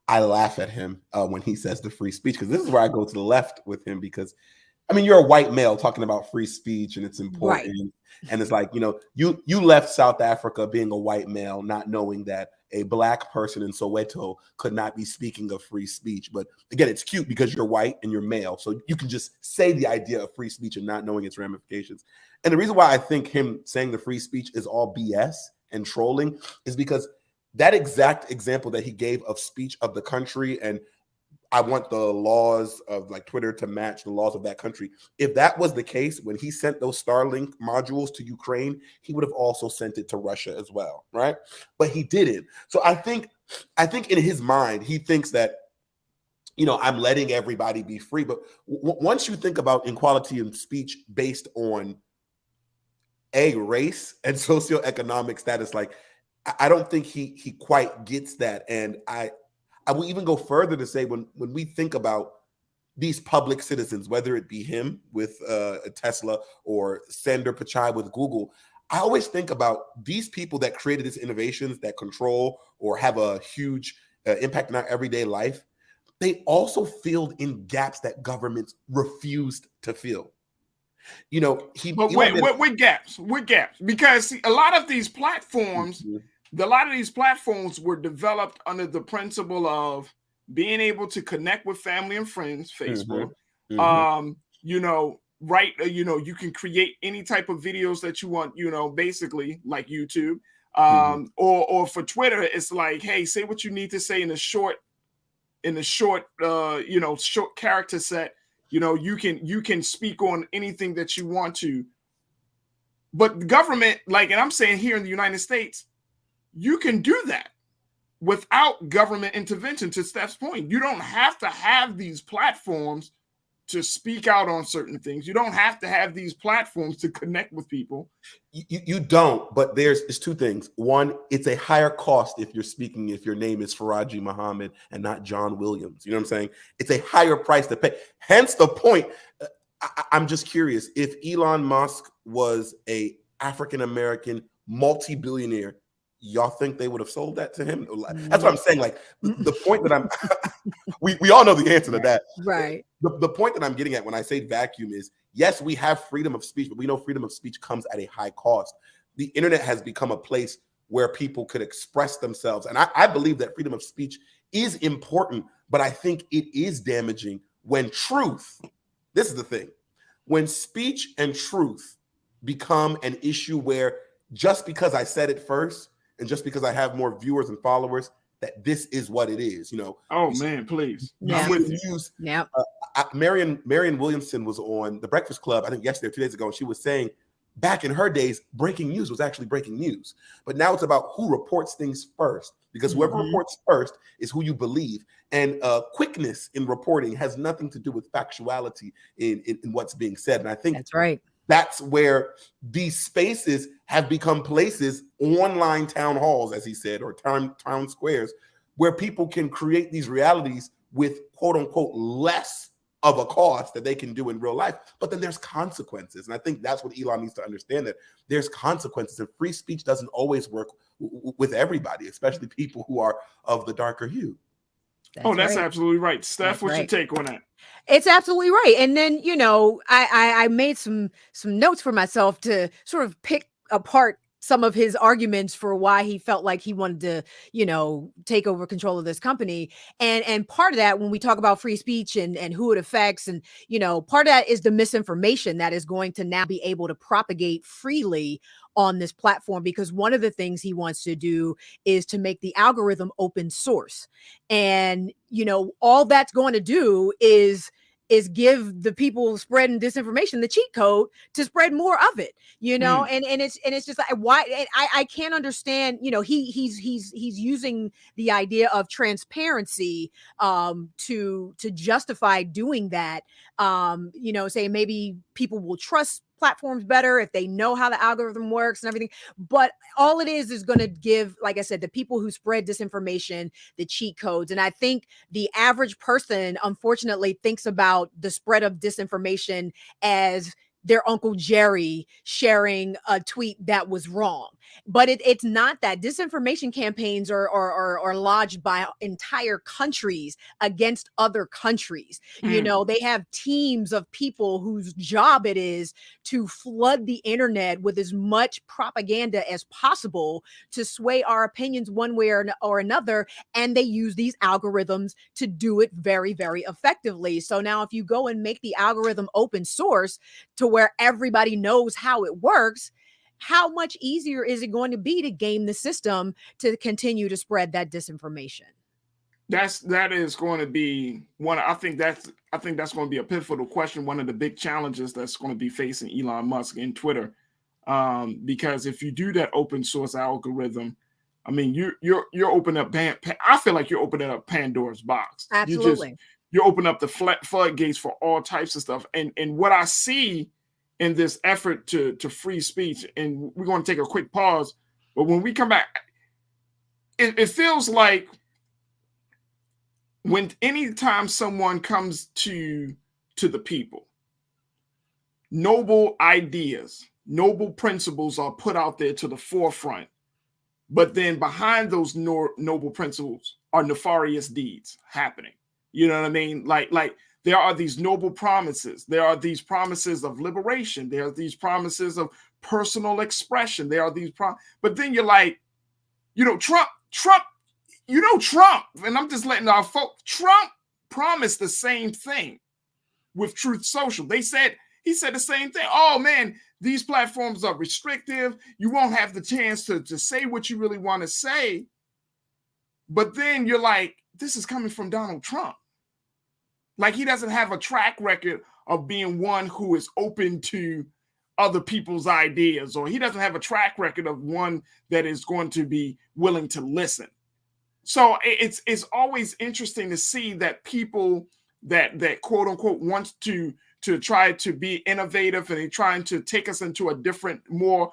Speaker 7: I laugh at him when he says the free speech, because this is where I go to the left with him, because I mean, you're a white male talking about free speech and it's important. Right. And it's like, you left South Africa being a white male, not knowing that a black person in Soweto could not be speaking of free speech. But again, it's cute because you're white and you're male. So you can just say the idea of free speech and not knowing its ramifications. And the reason why I think him saying the free speech is all BS and trolling is because that exact example that he gave of speech of the country, and I want the laws of like Twitter to match the laws of that country. If that was the case, when he sent those Starlink modules to Ukraine, he would have also sent it to Russia as well, right? But he didn't. So I think in his mind, he thinks that, I'm letting everybody be free. But once you think about equality in speech based on race and socioeconomic status, like I don't think he quite gets that. And I will even go further to say when we think about these public citizens, whether it be him with Tesla or Sundar Pichai with Google, I always think about these people that created these innovations that control or have a huge impact in our everyday life. They also filled in gaps that governments refused to fill.
Speaker 1: With gaps, because a lot of these platforms. A lot of these platforms were developed under the principle of being able to connect with family and friends, Facebook. You can create any type of videos that you want, basically like YouTube. Or for Twitter, it's like, hey, say what you need to say in a short character set. You can speak on anything that you want to. But the government, and I'm saying here in the United States, you can do that without government intervention. To Steph's point, you don't have to have these platforms to speak out on certain things. You don't have to have these platforms to connect with people.
Speaker 7: You don't, but it's two things. One, it's a higher cost if you're speaking, if your name is Farajii Muhammad and not John Williams. You know what I'm saying? It's a higher price to pay. Hence the point. I'm just curious, if Elon Musk was a African-American multi-billionaire, y'all think they would have sold that to him? That's what I'm saying. Like the point that we all know the answer to that.
Speaker 16: Right.
Speaker 7: The point that I'm getting at when I say vacuum is, yes, we have freedom of speech, but we know freedom of speech comes at a high cost. The internet has become a place where people could express themselves. And I believe that freedom of speech is important, but I think it is damaging when truth, this is the thing, when speech and truth become an issue where just because I said it first and just because I have more viewers and followers, that this is what it is,
Speaker 1: Oh man, please.
Speaker 16: Yeah.
Speaker 1: I'm with you.
Speaker 7: News,
Speaker 16: Yeah.
Speaker 7: Marion Williamson was on The Breakfast Club, I think yesterday or 2 days ago, and she was saying back in her days, breaking news was actually breaking news. But now it's about who reports things first, because whoever reports first is who you believe. And quickness in reporting has nothing to do with factuality in what's being said. And I think
Speaker 16: that's right.
Speaker 7: That's where these spaces have become places, online town halls, as he said, or town squares, where people can create these realities with quote unquote less of a cost that they can do in real life. But then there's consequences. And I think that's what Elon needs to understand, that there's consequences, and free speech doesn't always work with everybody, especially people who are of the darker hue.
Speaker 1: That's absolutely right. Steph, what's your take on that?
Speaker 16: It's absolutely right. And then, I made some notes for myself to sort of pick apart some of his arguments for why he felt like he wanted to, take over control of this company. And part of that, when we talk about free speech and who it affects, and, part of that is the misinformation that is going to now be able to propagate freely on this platform, because one of the things he wants to do is to make the algorithm open source. And, all that's going to do is give the people spreading disinformation the cheat code to spread more of it, and it's just like, why? And I can't understand, he's using the idea of transparency to justify doing that, saying maybe people will trust platforms better if they know how the algorithm works and everything. But all it is going to give, like I said, the people who spread disinformation the cheat codes. And I think the average person, unfortunately, thinks about the spread of disinformation as their Uncle Jerry sharing a tweet that was wrong. But it's not that. Disinformation campaigns are lodged by entire countries against other countries. They have teams of people whose job it is to flood the internet with as much propaganda as possible to sway our opinions one way or another. And they use these algorithms to do it very, very effectively. So now if you go and make the algorithm open source to where everybody knows how it works, how much easier is it going to be to game the system to continue to spread that disinformation?
Speaker 1: That is going to be one. I think that's going to be a pivotal question. One of the big challenges that's going to be facing Elon Musk and Twitter, because if you do that open source algorithm, I mean, you're opening up. I feel like you're opening up Pandora's box.
Speaker 16: Absolutely,
Speaker 1: you open up the floodgates for all types of stuff. And what I see in this effort to free speech, and we're going to take a quick pause, but when we come back, it feels like anytime someone comes to the people, noble ideas, noble principles are put out there to the forefront, but then behind those noble principles are nefarious deeds happening. You know what I mean? Like there are these noble promises. There are these promises of liberation. There are these promises of personal expression. There are these but then you're like, Trump, Trump, and I'm just letting our folks, Trump promised the same thing with Truth Social. He said the same thing. Oh man, these platforms are restrictive. You won't have the chance to say what you really want to say. But then you're like, this is coming from Donald Trump. Like, he doesn't have a track record of being one who is open to other people's ideas, or he doesn't have a track record of one that is going to be willing to listen. So it's always interesting to see that people that quote unquote wants to try to be innovative, and they're trying to take us into a different, more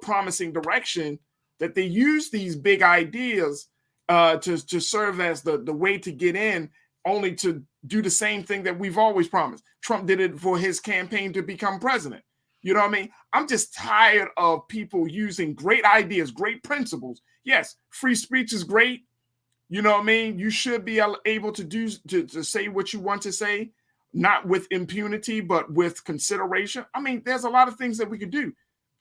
Speaker 1: promising direction, that they use these big ideas to serve as the way to get in, only to do the same thing that we've always promised. Trump did it for his campaign to become president. You know what I mean? I'm just tired of people using great ideas, great principles. Yes, free speech is great. You know what I mean? You should be able to say what you want to say, not with impunity, but with consideration. I mean, there's a lot of things that we could do.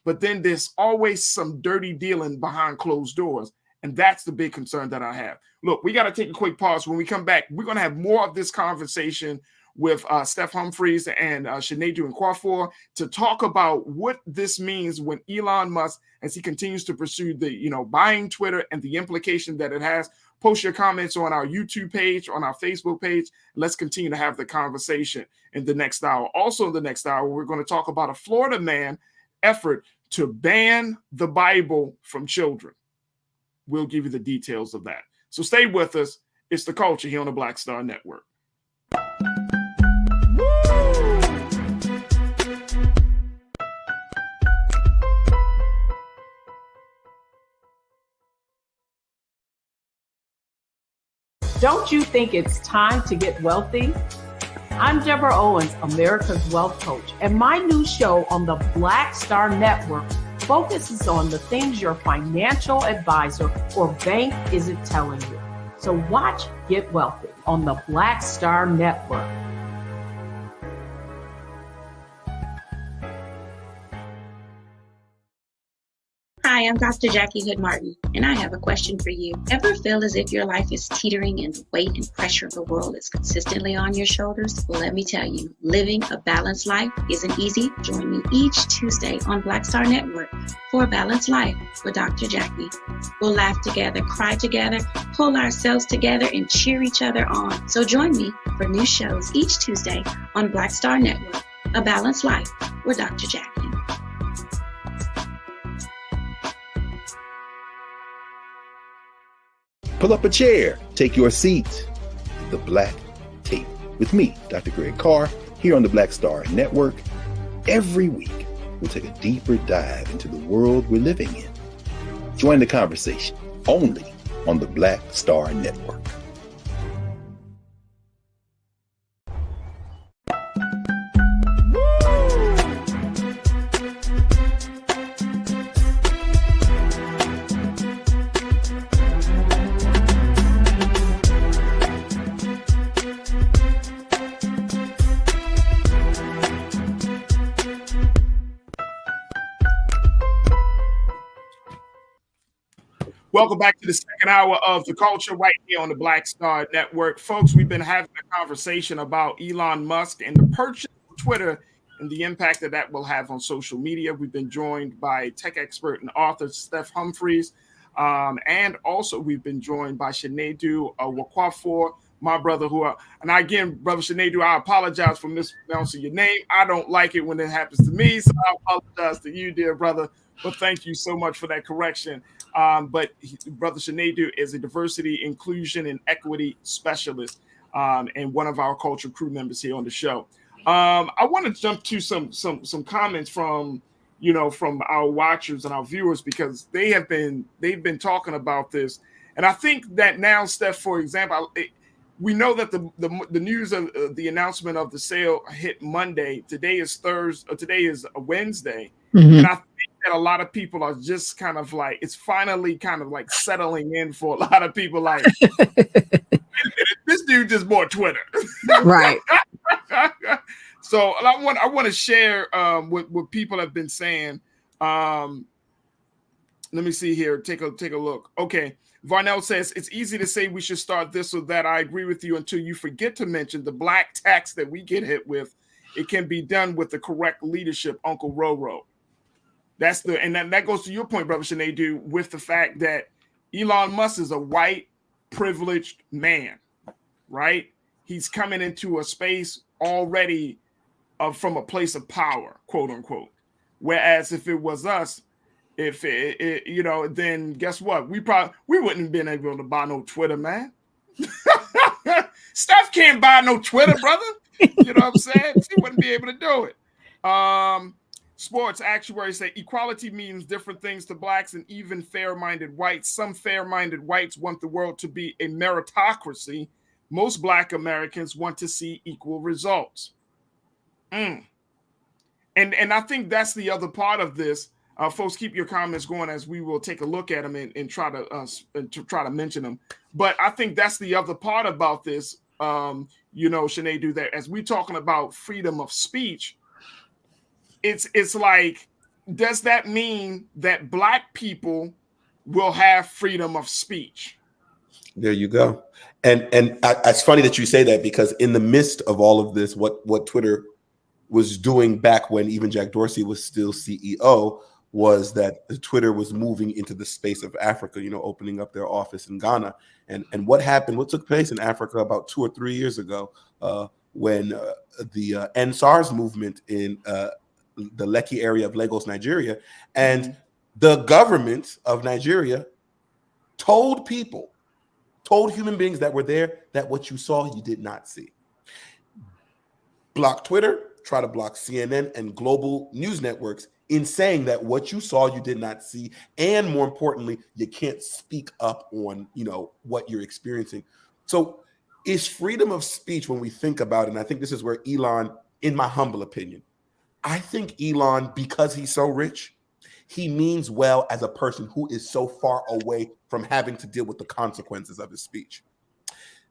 Speaker 1: but then there's always some dirty dealing behind closed doors. And that's the big concern that I have. Look, we got to take a quick pause. When we come back, we're going to have more of this conversation with Steph Humphreys and Shinedu Nwafor to talk about what this means when Elon Musk, as he continues to pursue the, buying Twitter and the implication that it has. Post your comments on our YouTube page, on our Facebook page. Let's continue to have the conversation in the next hour. Also in the next hour, we're going to talk about a Florida man effort to ban the Bible from children. We'll give you the details of that. So stay with us. It's The Culture here on the Black Star Network.
Speaker 3: Don't you think it's time to get wealthy? I'm Deborah Owens, America's Wealth Coach, and my new show on the Black Star Network focuses on the things your financial advisor or bank isn't telling you. So watch Get Wealthy on the Black Star Network.
Speaker 5: Hi, I'm Dr. Jackie Hood Martin, and I have a question for you. Ever feel as if your life is teetering and the weight and pressure of the world is consistently on your shoulders? Well, let me tell you, living a balanced life isn't easy. Join me each Tuesday on Black Star Network for A Balanced Life with Dr. Jackie. We'll laugh together, cry together, pull ourselves together, and cheer each other on. So join me for new shows each Tuesday on Black Star Network, A Balanced Life with Dr. Jackie.
Speaker 4: Pull up a chair, take your seat. The Black Tape with me, Dr. Greg Carr, here on the Black Star Network. Every week, we'll take a deeper dive into the world we're living in. Join the conversation only on the Black Star Network.
Speaker 1: Welcome back to the second hour of The Culture right here on the Black Star Network. Folks, we've been having a conversation about Elon Musk and the purchase of Twitter and the impact that will have on social media. We've been joined by tech expert and author Steph Humphreys. And also we've been joined by Shinedu Nwafor, my brother, and again, brother Shinedu, I apologize for mispronouncing your name. I don't like it when it happens to me, so I apologize to you, dear brother. But thank you so much for that correction. But Brother Shinedu is a diversity, inclusion, and equity specialist, and one of our culture crew members here on the show. I want to jump to some comments from our watchers and our viewers, because they've been talking about this, and I think that now, Steph, for example, we know that the news of the announcement of the sale hit Monday. Today is Thursday. Today is a Wednesday, and I think that a lot of people are just kind of like, it's finally kind of like settling in for a lot of people. Like, this dude just bought Twitter,
Speaker 16: right?
Speaker 1: So I want to share what people have been saying. Let me see here. Take a look. Okay. Varnell says, it's easy to say we should start this or that. I agree with you until you forget to mention the black tax that we get hit with. It can be done with the correct leadership, Uncle Roro. And that goes to your point, Brother Shinedu, with the fact that Elon Musk is a white, privileged man, right? He's coming into a space already from a place of power, quote unquote. Whereas if it was us, then guess what? We wouldn't have been able to buy no Twitter, man. Steph can't buy no Twitter, brother. You know what I'm saying? She wouldn't be able to do it. Sports actuaries say equality means different things to blacks and even fair-minded whites. Some fair-minded whites want the world to be a meritocracy. Most black Americans want to see equal results. And I think that's the other part of this. Folks, keep your comments going as we will take a look at them and try to mention them. But I think that's the other part about this, Shinedu, that as we're talking about freedom of speech, it's like, does that mean that Black people will have freedom of speech?
Speaker 7: There you go. And it's funny that you say that, because in the midst of all of this, what Twitter was doing back when even Jack Dorsey was still CEO was that Twitter was moving into the space of Africa, opening up their office in Ghana. And what happened, what took place in Africa about 2 or 3 years ago, when the NSARS movement in the Lekki area of Lagos, Nigeria, and the government of Nigeria told human beings that were there that what you saw, you did not see. Block Twitter, try to block CNN and global news networks in saying that what you saw, you did not see. And more importantly, you can't speak up on, what you're experiencing. So is freedom of speech, when we think about it, and I think this is where Elon, in my humble opinion, I think Elon, because he's so rich, he means well as a person who is so far away from having to deal with the consequences of his speech,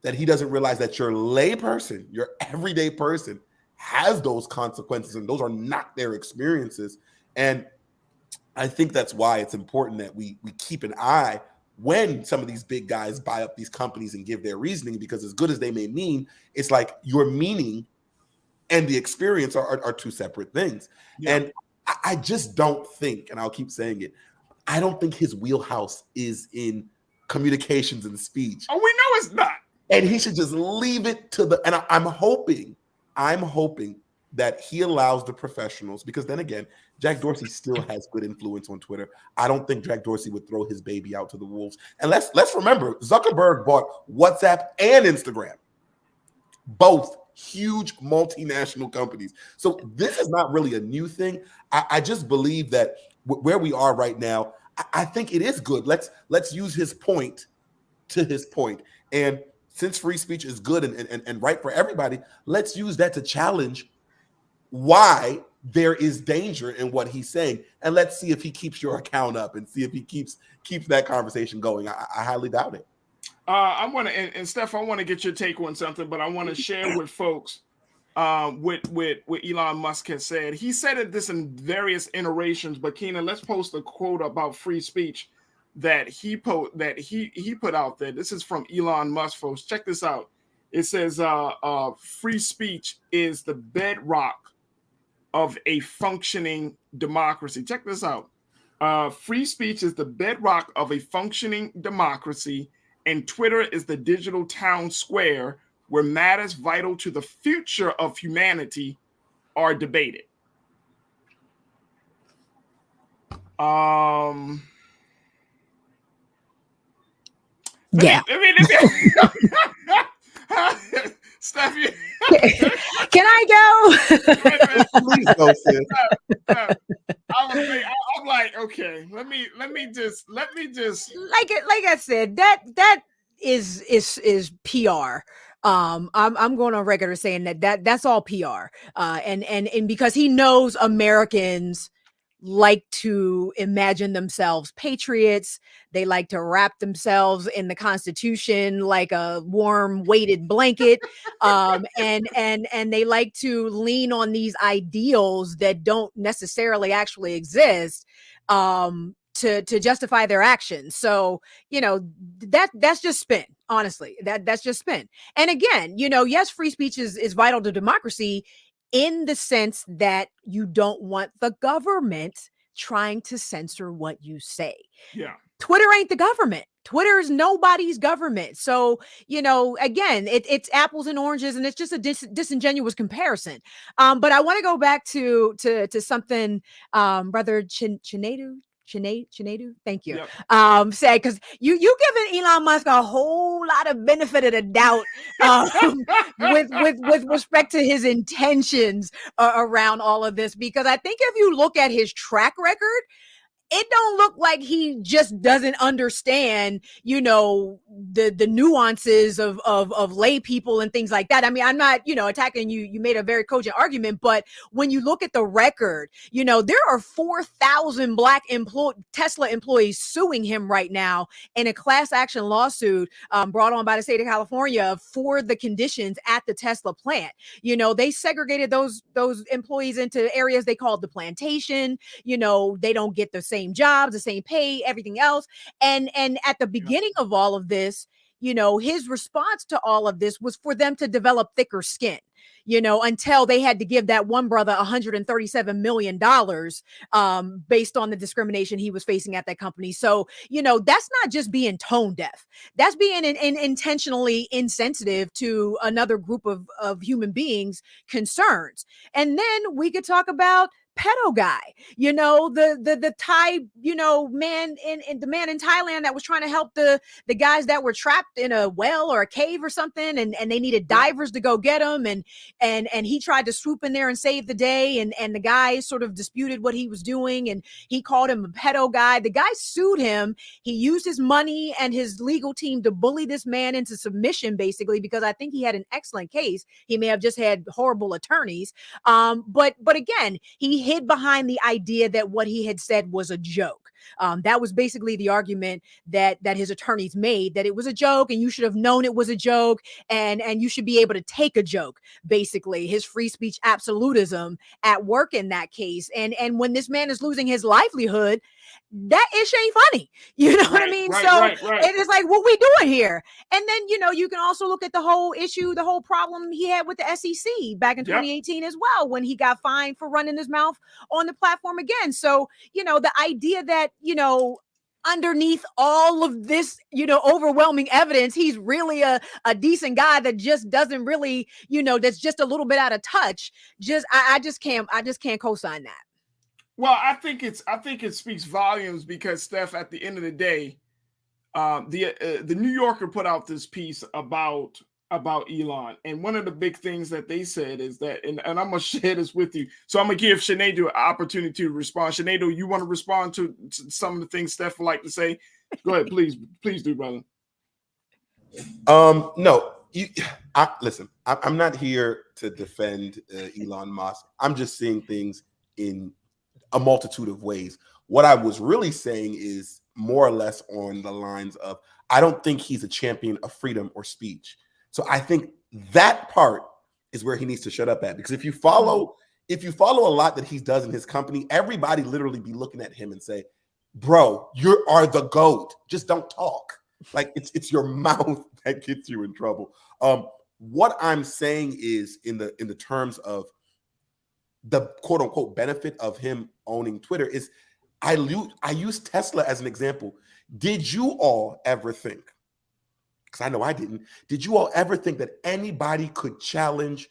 Speaker 7: that he doesn't realize that your lay person, your everyday person, has those consequences, and those are not their experiences. And I think that's why it's important that we keep an eye when some of these big guys buy up these companies and give their reasoning, because as good as they may mean, it's like your meaning and the experience are two separate things. Yeah. And I just don't think, and I'll keep saying it, I don't think his wheelhouse is in communications and speech.
Speaker 1: Oh, we know it's not.
Speaker 7: And he should just leave it to the, and I'm hoping that he allows the professionals, because then again, Jack Dorsey still has good influence on Twitter. I don't think Jack Dorsey would throw his baby out to the wolves. And let's remember, Zuckerberg bought WhatsApp and Instagram, both huge multinational companies. So this is not really a new thing. I just believe that where we are right now, I think it is good. Let's use his point to his point. And since free speech is good and right for everybody, let's use that to challenge why there is danger in what he's saying. And let's see if he keeps your account up and see if he keeps that conversation going. I highly doubt it.
Speaker 1: I want to, and Steph, I want to get your take on something, but I want to share with folks what Elon Musk has said. He said this in various iterations, but Keenan, let's post a quote about free speech that he put out there. This is from Elon Musk, folks. Check this out. It says, free speech is the bedrock of a functioning democracy. Check this out. Free speech is the bedrock of a functioning democracy, and Twitter is the digital town square where matters vital to the future of humanity are debated.
Speaker 16: Yeah.
Speaker 1: Steph,
Speaker 16: can I go?
Speaker 7: Please go, sis.
Speaker 1: I'm like, okay, let me just like
Speaker 16: I said, that is PR. I'm going on record as saying that's all PR. And because he knows Americans like to imagine themselves patriots. They like to wrap themselves in the Constitution like a warm weighted blanket. And they like to lean on these ideals that don't necessarily actually exist to justify their actions. So, that's just spin. Honestly, that's just spin. And again, yes, free speech is vital to democracy, in the sense that you don't want the government trying to censor what you say.
Speaker 1: Yeah.
Speaker 16: Twitter ain't the government. Twitter is nobody's government. So, again, it's apples and oranges, and it's just a disingenuous comparison. But I want to go back to something Brother Chinadu, thank you. Yep. Say, because you giving Elon Musk a whole lot of benefit of the doubt with respect to his intentions around all of this, because I think if you look at his track record, it don't look like he just doesn't understand, you know, the nuances of lay people and things like that. I mean, I'm not, you know, attacking you. You made a very cogent argument, but when you look at the record, you know, there are 4,000 Black Tesla employees suing him right now in a class action lawsuit brought on by the state of California for the conditions at the Tesla plant. You know, they segregated those employees into areas they called the plantation. You know, they don't get the same jobs, the same pay, everything else. And at the beginning of all of this, you know, his response to all of this was for them to develop thicker skin, you know, until they had to give that one brother $137 million based on the discrimination he was facing at that company. So, you know, that's not just being tone deaf. That's being intentionally insensitive to another group of human beings' concerns. And then we could talk about pedo guy, you know, the Thai, you know, man in the man in Thailand that was trying to help the guys that were trapped in a well or a cave or something, and they needed divers to go get them, and he tried to swoop in there and save the day, and the guy sort of disputed what he was doing, and he called him a pedo guy. The guy sued him. He used his money and his legal team to bully this man into submission, basically, because I think he had an excellent case. He may have just had horrible attorneys, but again, he hid behind the idea that what he had said was a joke. That was basically the argument that his attorneys made, that it was a joke and you should have known it was a joke, and you should be able to take a joke, basically his free speech absolutism at work in that case. And when this man is losing his livelihood, that ish ain't funny. You know what I mean? It is like, what we doing here? And then, you know, you can also look at the whole issue, the whole problem he had with the SEC back in 2018 as well, when he got fined for running his mouth on the platform again. So, you know, the idea that, you know, underneath all of this, you know, overwhelming evidence, he's really a decent guy that just doesn't really, you know, that's just a little bit out of touch. I just can't co-sign that.
Speaker 1: Well, I think it speaks volumes because, Steph, at the end of the day, the New Yorker put out this piece about Elon, and one of the big things that they said is that, and I'm gonna share this with you. So I'm gonna give Sinead an opportunity to respond. Sinead, you want to respond to some of the things Steph would like to say? Go ahead, please do, brother.
Speaker 7: No, listen. I'm not here to defend Elon Musk. I'm just seeing things in a multitude of ways. What I was really saying is more or less on the lines of, I don't think he's a champion of freedom or speech. So I think that part is where he needs to shut up at, because if you follow a lot that he does in his company, everybody literally be looking at him and say, bro, you are the GOAT. Just don't talk. Like it's your mouth that gets you in trouble. What I'm saying is in the terms of the quote unquote benefit of him owning Twitter is, I use Tesla as an example. Did you all ever think, because I know I didn't, did you all ever think that anybody could challenge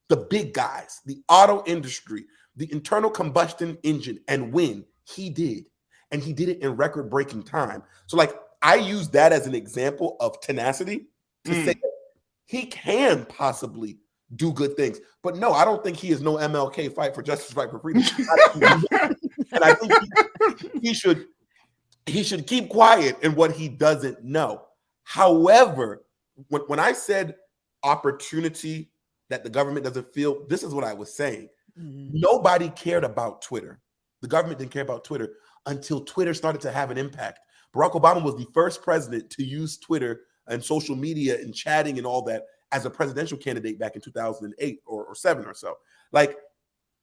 Speaker 7: the big guys, the auto industry, the internal combustion engine, and win? He did. And he did it in record-breaking time. So like, I use that as an example of tenacity to say that he can possibly do good things. But no, I don't think he is no MLK, fight for justice, fight for freedom. And I think he should keep quiet in what he doesn't know. However, when I said opportunity that the government doesn't feel, this is what I was saying. Nobody cared about Twitter. The government didn't care about Twitter until Twitter started to have an impact. Barack Obama was the first president to use Twitter and social media and chatting and all that as a presidential candidate back in 2008 or 7 or so. Like,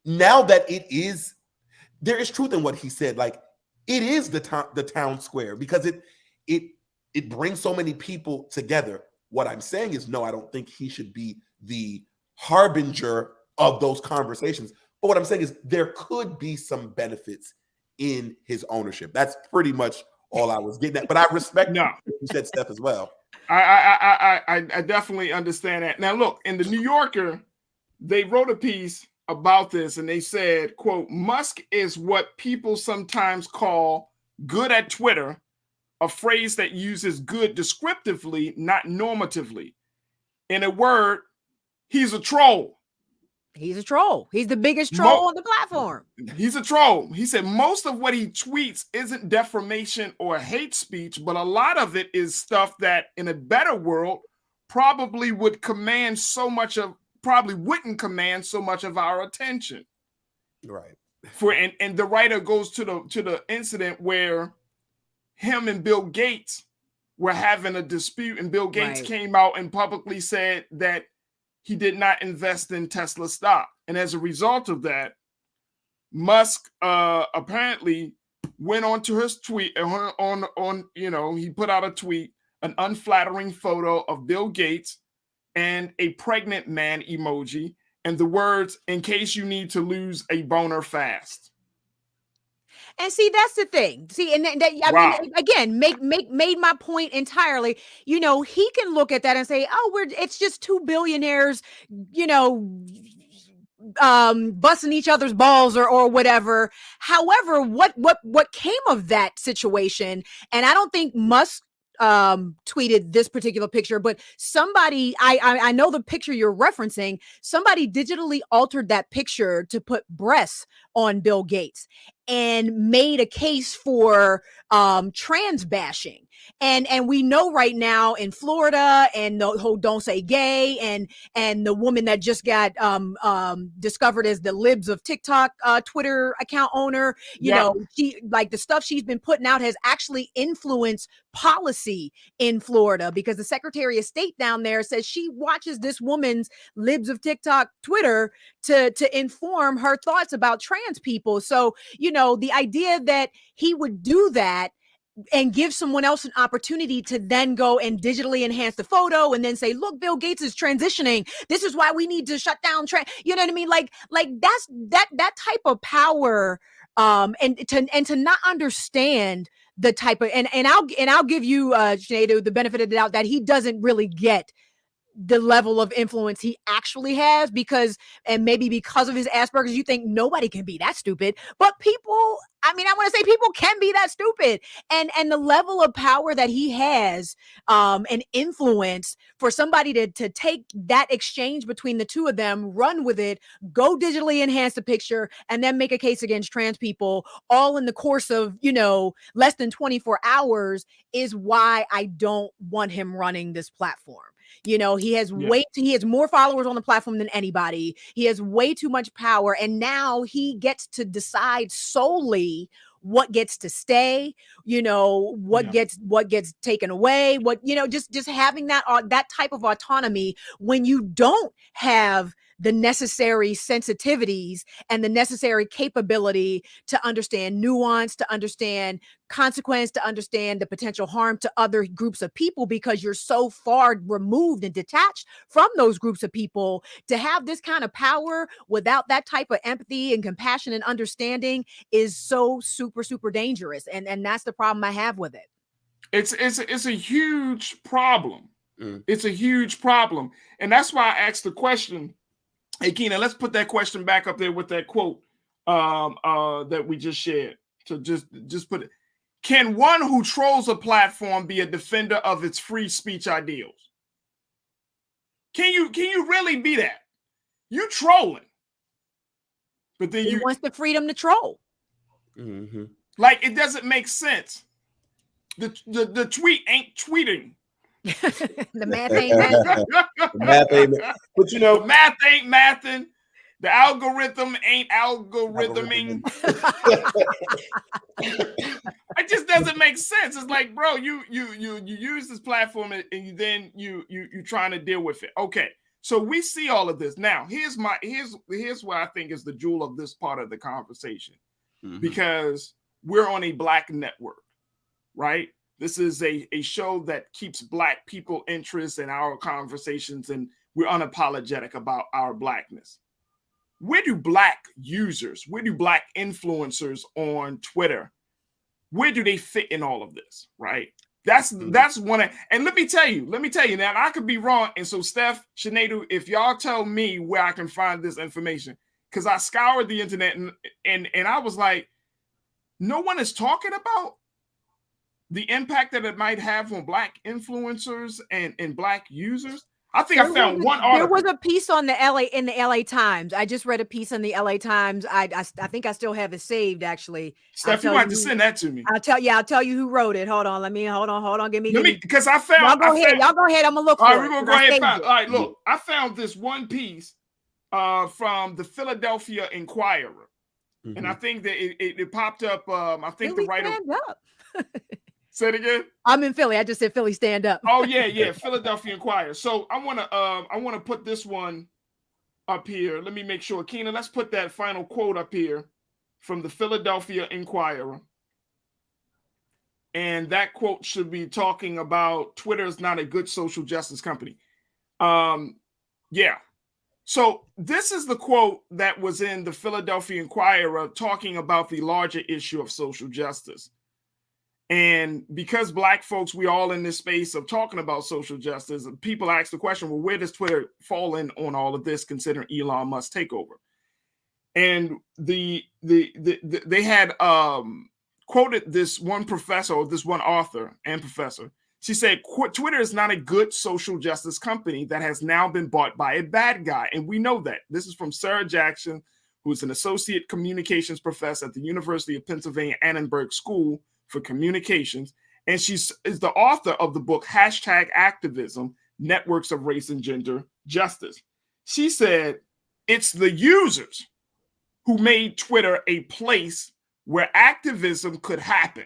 Speaker 7: now that there is truth in what he said. Like, it is the town square, because it brings so many people together. What I'm saying is, no, I don't think he should be the harbinger of those conversations. But what I'm saying is, there could be some benefits in his ownership. That's pretty much all I was getting at. But I respect what you said, Steph, as well.
Speaker 1: I definitely understand that. Now, look, in the New Yorker, they wrote a piece about this, and they said, quote, Musk is what people sometimes call good at Twitter, a phrase that uses good descriptively, not normatively. In a word, he's a troll.
Speaker 16: He's a troll. He's the biggest troll on the platform.
Speaker 1: He's a troll. He said most of what he tweets isn't defamation or hate speech, but a lot of it is stuff that in a better world probably wouldn't command so much of our attention.
Speaker 7: Right.
Speaker 1: And the writer goes to the incident where him and Bill Gates were having a dispute, and Bill Gates came out and publicly said that he did not invest in Tesla stock. And as a result of that, Musk apparently went on to his tweet he put out a tweet, an unflattering photo of Bill Gates and a pregnant man emoji, and the words, "In case you need to lose a boner fast."
Speaker 16: And see, that's the thing. See, and I mean, again, made my point entirely. You know, he can look at that and say, "Oh, it's just two billionaires, busting each other's balls or whatever." However, what came of that situation, and I don't think Musk tweeted this particular picture, but somebody, I know the picture you're referencing, somebody digitally altered that picture to put breasts on Bill Gates and made a case for trans bashing. And we know right now in Florida, and the whole "Don't Say Gay" and the woman that just got discovered as the Libs of TikTok Twitter account owner, you know, she, like, the stuff she's been putting out has actually influenced policy in Florida, because the Secretary of State down there says she watches this woman's Libs of TikTok Twitter to inform her thoughts about trans people. So, you know, the idea that he would do that and give someone else an opportunity to then go and digitally enhance the photo and then say, "Look, Bill Gates is transitioning. This is why we need to shut down you know what I mean? Like that's that type of power, and to not understand the type of, and I'll give you Sinead, the benefit of the doubt that he doesn't really get the level of influence he actually has, because maybe because of his Asperger's, you think nobody can be that stupid, but people, I mean, I want to say people can be that stupid, and the level of power that he has, and influence for somebody to take that exchange between the two of them, run with it, go digitally enhance the picture, and then make a case against trans people, all in the course of, less than 24 hours, is why I don't want him running this platform. He has he has more followers on the platform than anybody. He has way too much power, and now he gets to decide solely what gets to stay, what gets taken away, just having that type of autonomy when you don't have the necessary sensitivities and the necessary capability to understand nuance, to understand consequence, to understand the potential harm to other groups of people, because you're so far removed and detached from those groups of people. To have this kind of power without that type of empathy and compassion and understanding is so super, super dangerous. And that's the problem I have with it.
Speaker 1: It's a huge problem. It's a huge problem. And that's why I asked the question. Hey, Keena, let's put that question back up there with that quote that we just shared. So just put it. Can one who trolls a platform be a defender of its free speech ideals? Can you really be that? You trolling, but then
Speaker 16: he wants the freedom to troll.
Speaker 7: Mm-hmm.
Speaker 1: Like, it doesn't make sense. The tweet ain't tweeting.
Speaker 16: The math ain't mathing.
Speaker 7: Math ain't, but
Speaker 1: the math ain't mathing. The algorithm ain't algorithming. It just doesn't make sense. It's like, bro, you use this platform and then you trying to deal with it. Okay, so we see all of this now. Here's what I think is the jewel of this part of the conversation, because we're on a Black network, right? This is a show that keeps Black people interest in our conversations, and we're unapologetic about our Blackness. Where do Black users, where do Black influencers on Twitter, where do they fit in all of this, right? That's one of, and let me tell you now, I could be wrong. And so Steph, Sinead, if y'all tell me where I can find this information, because I scoured the internet and I was like, no one is talking about the impact that it might have on Black influencers and Black users. I think I found one article.
Speaker 16: There was a piece on the LA Times. I just read a piece in the LA Times. I think I still have it saved, actually.
Speaker 1: Steph, you might have to send that to me.
Speaker 16: I'll tell you who wrote it. Hold on. Hold on. Give me
Speaker 1: because I found.
Speaker 16: Y'all go ahead. I'm gonna look for it.
Speaker 1: We're gonna go ahead and find. All right, look. I found this one piece from the Philadelphia Inquirer, and I think that it popped up. I think
Speaker 16: Philly
Speaker 1: the writer.
Speaker 16: Stand up.
Speaker 1: Say it again.
Speaker 16: I'm in Philly. I just said Philly stand up.
Speaker 1: Oh yeah, Philadelphia Inquirer. So I wanna put this one up here. Let me make sure, Keena. Let's put that final quote up here from the Philadelphia Inquirer, and that quote should be talking about Twitter is not a good social justice company. Yeah. So this is the quote that was in the Philadelphia Inquirer talking about the larger issue of social justice. And because Black folks, we all in this space of talking about social justice, people ask the question, well, where does Twitter fall in on all of this, considering Elon Musk takeover? And they had quoted this one professor, or this one author and professor. She said, Twitter is not a good social justice company that has now been bought by a bad guy. And we know that. This is from Sarah Jackson, who is an associate communications professor at the University of Pennsylvania Annenberg School for Communications, and she is the author of the book #Activism, Networks of Race and Gender Justice. She said, it's the users who made Twitter a place where activism could happen.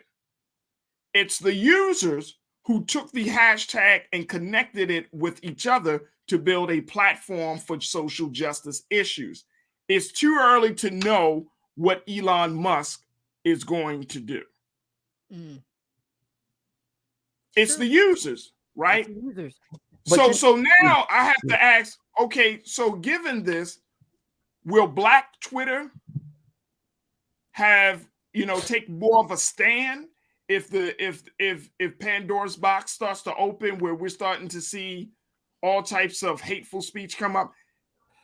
Speaker 1: It's the users who took the hashtag and connected it with each other to build a platform for social justice issues. It's too early to know what Elon Musk is going to do. It's the users, right?
Speaker 16: The users.
Speaker 1: So now I have to ask, okay, so given this, will Black Twitter have, take more of a stand if Pandora's box starts to open, where we're starting to see all types of hateful speech come up?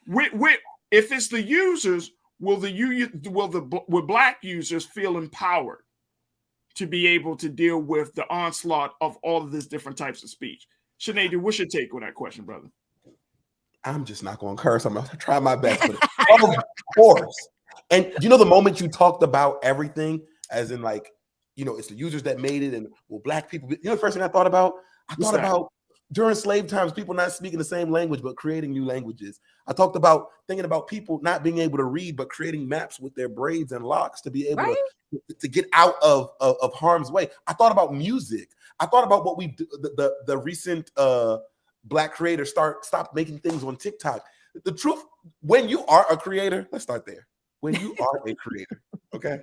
Speaker 1: If it's the users, will Black users feel empowered to be able to deal with the onslaught of all of these different types of speech? Sinead, what's your take on that question, brother?
Speaker 7: I'm just not going to curse. I'm going to try my best. Of course. And the moment you talked about everything, as in it's the users that made it, and Black people, the first thing I thought about? I thought about during slave times, people not speaking the same language, but creating new languages. I talked about thinking about people not being able to read, but creating maps with their braids and locks to be able to get out of harm's way. I thought about music. I thought about what we the recent Black creators stopped making things on TikTok. The truth, when you are a creator, let's start there. When you are a creator, okay,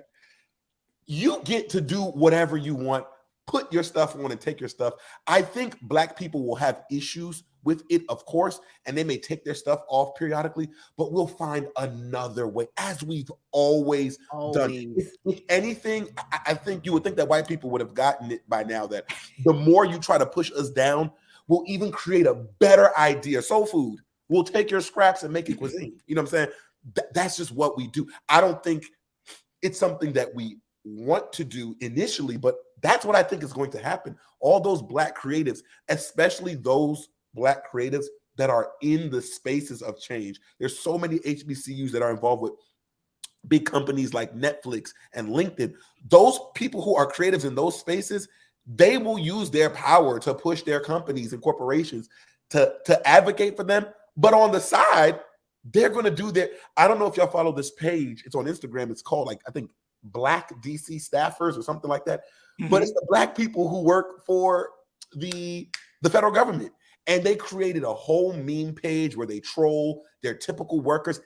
Speaker 7: you get to do whatever you want. Put your stuff on and take your stuff. I think Black people will have issues with it, of course, and they may take their stuff off periodically, but we'll find another way, as we've always done. If anything, I think you would think that white people would have gotten it by now, that the more you try to push us down, we'll even create a better idea. Soul food. We'll take your scraps and make it cuisine. You know what I'm saying? That's just what we do. I don't think it's something that we want to do initially, but that's what I think is going to happen. All those Black creatives, especially those Black creatives that are in the spaces of change. There's so many HBCUs that are involved with big companies like Netflix and LinkedIn. Those people who are creatives in those spaces, they will use their power to push their companies and corporations to advocate for them. But on the side, they're going to do their, I don't know if y'all follow this page. It's on Instagram. It's called, I think, Black DC Staffers or something like that. Mm-hmm. But it's the Black people who work for the federal government. And they created a whole meme page where they troll their typical workers.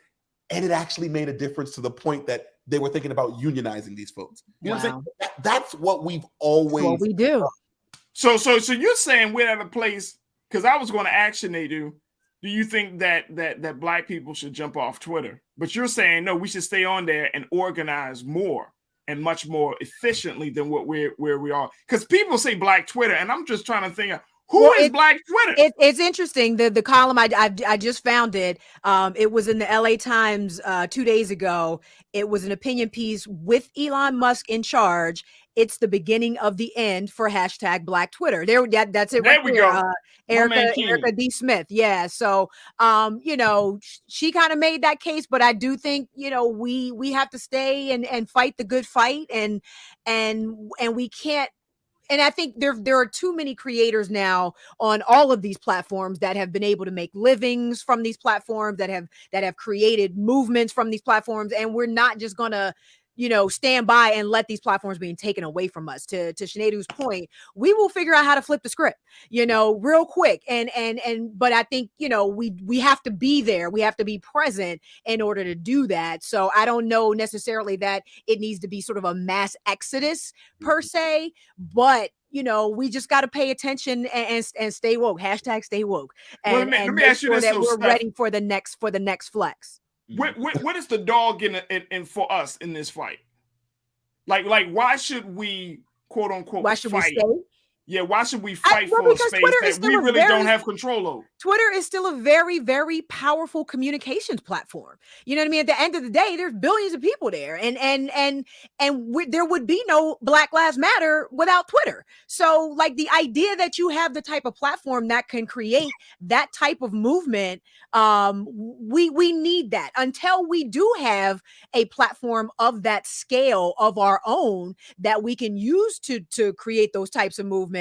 Speaker 7: And it actually made a difference to the point that they were thinking about unionizing these folks. You know what I'm saying? That's what we've always
Speaker 16: done. What we do.
Speaker 1: So you're saying we're at a place, because I was going to ask Sinead, do you think that Black people should jump off Twitter? But you're saying, no, we should stay on there and organize more and much more efficiently than where we are. Because people say Black Twitter, and I'm just trying to think of Who is Black Twitter?
Speaker 16: It's interesting. The column I just found it. It was in the LA Times 2 days ago. It was an opinion piece with Elon Musk in charge. It's the beginning of the end for hashtag Black Twitter. That's it.
Speaker 1: There we go.
Speaker 16: Erica D. Smith. Yeah. So, she kind of made that case, but I do think, we have to stay and fight the good fight, and we can't. And I think there are too many creators now on all of these platforms that have been able to make livings from these platforms, that have created movements from these platforms, and we're not just gonna stand by and let these platforms being taken away from us. To Sinead's point, we will figure out how to flip the script, real quick. But I think, we have to be there. We have to be present in order to do that. So I don't know necessarily that it needs to be sort of a mass exodus per se, but we just got to pay attention and stay woke. Hashtag stay woke. And,
Speaker 1: let me ask you this,
Speaker 16: that we're
Speaker 1: Steph,
Speaker 16: ready for the next flex.
Speaker 1: What is the dog in for us in this fight? Like why should we quote unquote
Speaker 16: why should
Speaker 1: fight?
Speaker 16: We stay?
Speaker 1: Yeah, why should we fight for a space that we really don't have control over? Twitter
Speaker 16: is still a very, very powerful communications platform. You know what I mean? At the end of the day, there's billions of people there, and there would be no Black Lives Matter without Twitter. So, like, the idea that you have the type of platform that can create that type of movement, we need that. Until we do have a platform of that scale of our own that we can use to create those types of movements.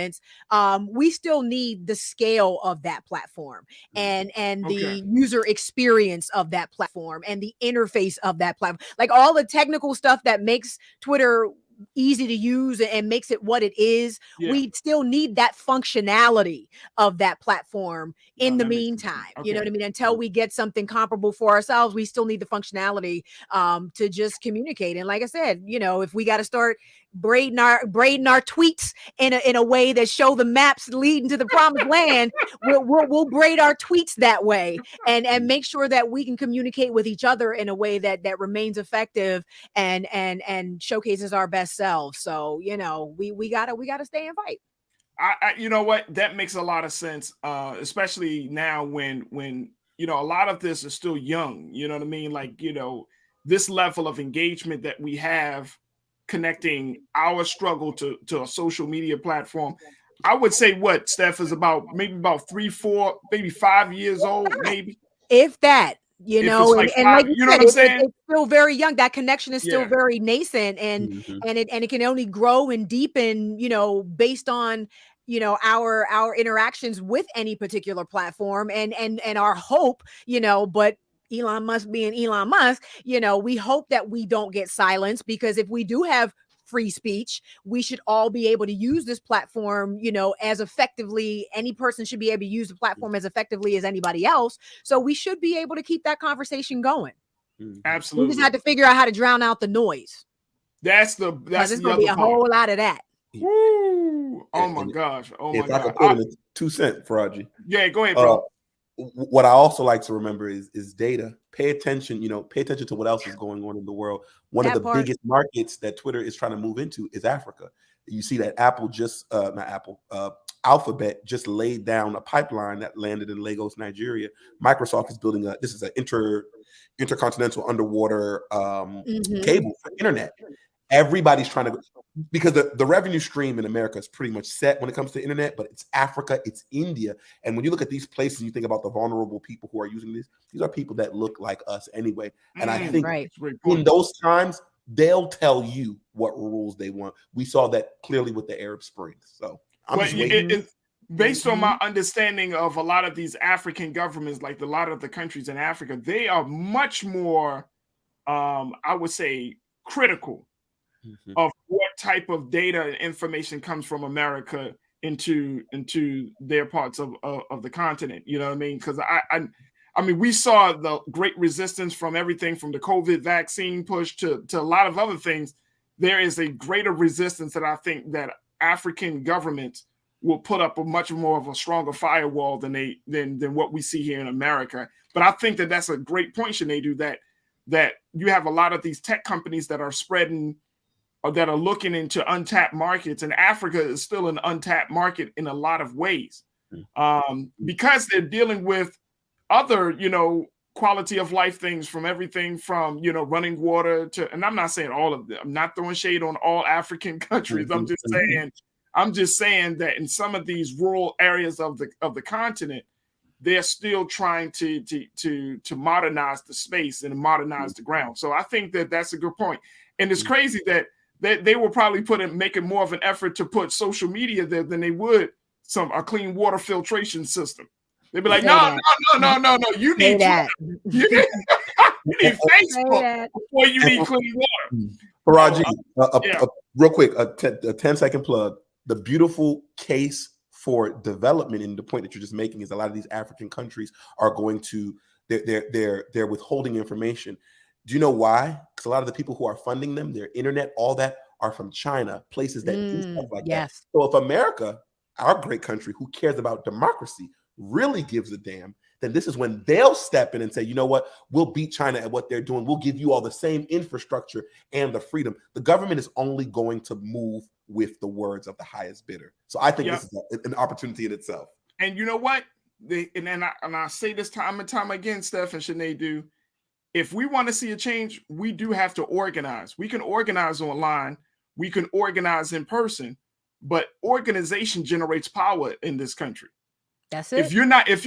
Speaker 16: We still need the scale of that platform and the user experience of that platform and the interface of that platform, like all the technical stuff that makes Twitter easy to use and makes it what it is. Yeah. We still need that functionality of that platform in the meantime. You know what I mean? Until we get something comparable for ourselves, we still need the functionality to just communicate. And like I said, if we got to start braiding our tweets in a way that show the maps leading to the promised land, we'll braid our tweets that way and make sure that we can communicate with each other in a way that remains effective and showcases our best selves. So we gotta stay and fight.
Speaker 1: I you know what, that makes a lot of sense, especially now when a lot of this is still young. You know what I mean? Like, this level of engagement that we have connecting our struggle to a social media platform. I would say what, Steph, is about 3, 4, maybe 5 years old, maybe.
Speaker 16: If that. Like you know what I'm saying? It's still very young. That connection is still very nascent, and it can only grow and deepen, based on our interactions with any particular platform and our hope, but Elon Musk being Elon Musk, we hope that we don't get silenced, because if we do have free speech, we should all be able to use this platform, as effectively. Any person should be able to use the platform as effectively as anybody else. So we should be able to keep that conversation going.
Speaker 1: Absolutely.
Speaker 16: We just have to figure out how to drown out the noise.
Speaker 1: That's
Speaker 16: there's
Speaker 1: going
Speaker 16: to be a whole lot of that.
Speaker 1: Woo! Oh my gosh!
Speaker 7: If I could put in a 2 cent, Farajii.
Speaker 1: Yeah, go ahead, bro.
Speaker 7: What I also like to remember is data. Pay attention, pay attention to what else is going on in the world. One of the biggest markets that Twitter is trying to move into is Africa. You see that Alphabet just laid down a pipeline that landed in Lagos, Nigeria. Microsoft is building this is an intercontinental underwater cable for internet. Everybody's trying to, because the revenue stream in America is pretty much set when it comes to internet, but it's Africa, it's India. And when you look at these places, you think about the vulnerable people who are using these are people that look like us anyway. And I think in those times, they'll tell you what rules they want. We saw that clearly with the Arab Spring. So I'm just waiting.
Speaker 1: Based on my understanding of a lot of these African governments, like a lot of the countries in Africa, they are much more, I would say, critical of what type of data and information comes from America into their parts of the continent. You know what I mean? Because I mean, we saw the great resistance from everything from the COVID vaccine push to a lot of other things. There is a greater resistance that I think that African governments will put up a much more of a stronger firewall than what we see here in America. But I think that that's a great point, Sinead, that you have a lot of these tech companies that are spreading or that are looking into untapped markets, and Africa is still an untapped market in a lot of ways. because they're dealing with other, quality of life things, from everything from, running water to, and I'm not saying all of them, I'm not throwing shade on all African countries. I'm just saying that in some of these rural areas of the continent, they're still trying to modernize the space and modernize the ground. So I think that that's a good point. And it's crazy that they will probably making more of an effort to put social media there than they would a clean water filtration system. They'd be like, no, you need
Speaker 16: that.
Speaker 1: You need Facebook before you need clean water.
Speaker 7: Farajii, real quick, a 10-second plug. The beautiful case for development, and the point that you're just making, is a lot of these African countries are going to they're withholding information. Do you know why? Because a lot of the people who are funding them, their internet, all that, are from China, places that do stuff like that. So if America, our great country, who cares about democracy, really gives a damn, then this is when they'll step in and say, you know what, we'll beat China at what they're doing. We'll give you all the same infrastructure and the freedom. The government is only going to move with the words of the highest bidder. So I think this is an opportunity in itself.
Speaker 1: And you know what? I say this time and time again, Steph and Sinead do. If we want to see a change, we do have to organize. We can organize online. We can organize in person. But organization generates power in this country.
Speaker 16: That's it.
Speaker 1: If you're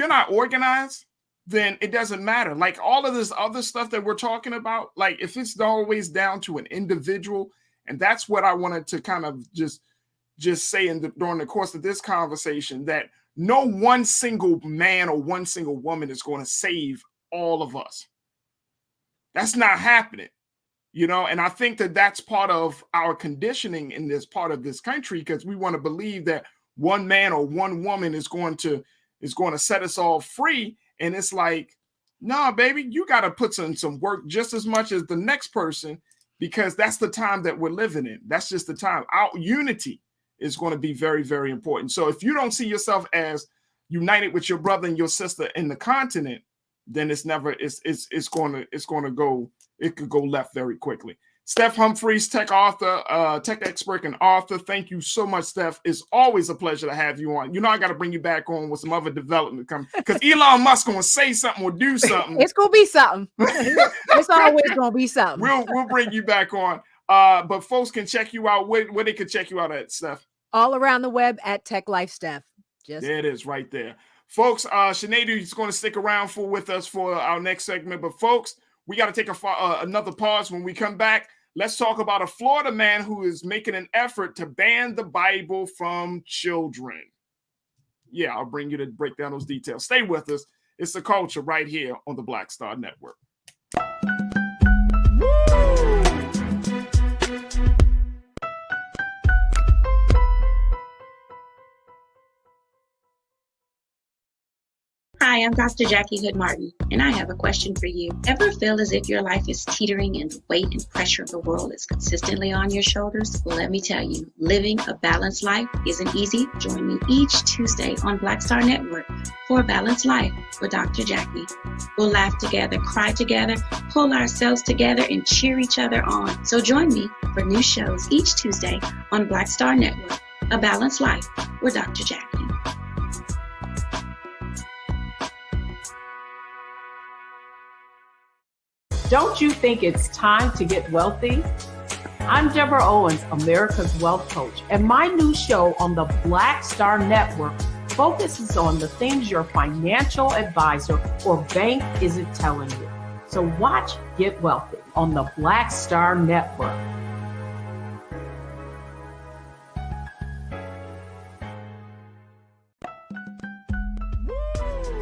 Speaker 1: not organized, then it doesn't matter. Like all of this other stuff that we're talking about, like if it's always down to an individual, and that's what I wanted to kind of just say during the course of this conversation, that no one single man or one single woman is going to save all of us. That's not happening, and I think that that's part of our conditioning in this part of this country, because we want to believe that one man or one woman is going to set us all free. And it's like, nah, baby, you got to put in some work just as much as the next person, because that's the time that we're living in. That's just the time. Our unity is going to be very, very important. So if you don't see yourself as united with your brother and your sister in the continent, then it could go left very quickly. Steph Humphreys, tech expert and author. Thank you so much, Steph. It's always a pleasure to have you on. I got to bring you back on with some other development coming, because Elon Musk going to say something or do something.
Speaker 16: It's going to be something. It's always going to be something.
Speaker 1: We'll bring you back on. But folks can check you out. Where they can check you out at, Steph?
Speaker 16: All around the web at Tech Life Steph.
Speaker 1: There it is right there. Folks, Sinead is going to stick around with us for our next segment. But folks, we got to take another pause. When we come back, let's talk about a Florida man who is making an effort to ban the Bible from children. Yeah, I'll bring you to break down those details. Stay with us. It's The Culture right here on the Black Star Network.
Speaker 5: Hi, I'm Dr. Jackie Hood Martin, and I have a question for you. Ever feel as if your life is teetering and the weight and pressure of the world is consistently on your shoulders? Well, let me tell you, living a balanced life isn't easy. Join me each Tuesday on Black Star Network for A Balanced Life with Dr. Jackie. We'll laugh together, cry together, pull ourselves together, and cheer each other on. So join me for new shows each Tuesday on Black Star Network, A Balanced Life with Dr. Jackie.
Speaker 3: Don't you think it's time to get wealthy? I'm Deborah Owens, America's Wealth Coach, and my new show on the Black Star Network focuses on the things your financial advisor or bank isn't telling you. So watch Get Wealthy on the Black Star Network.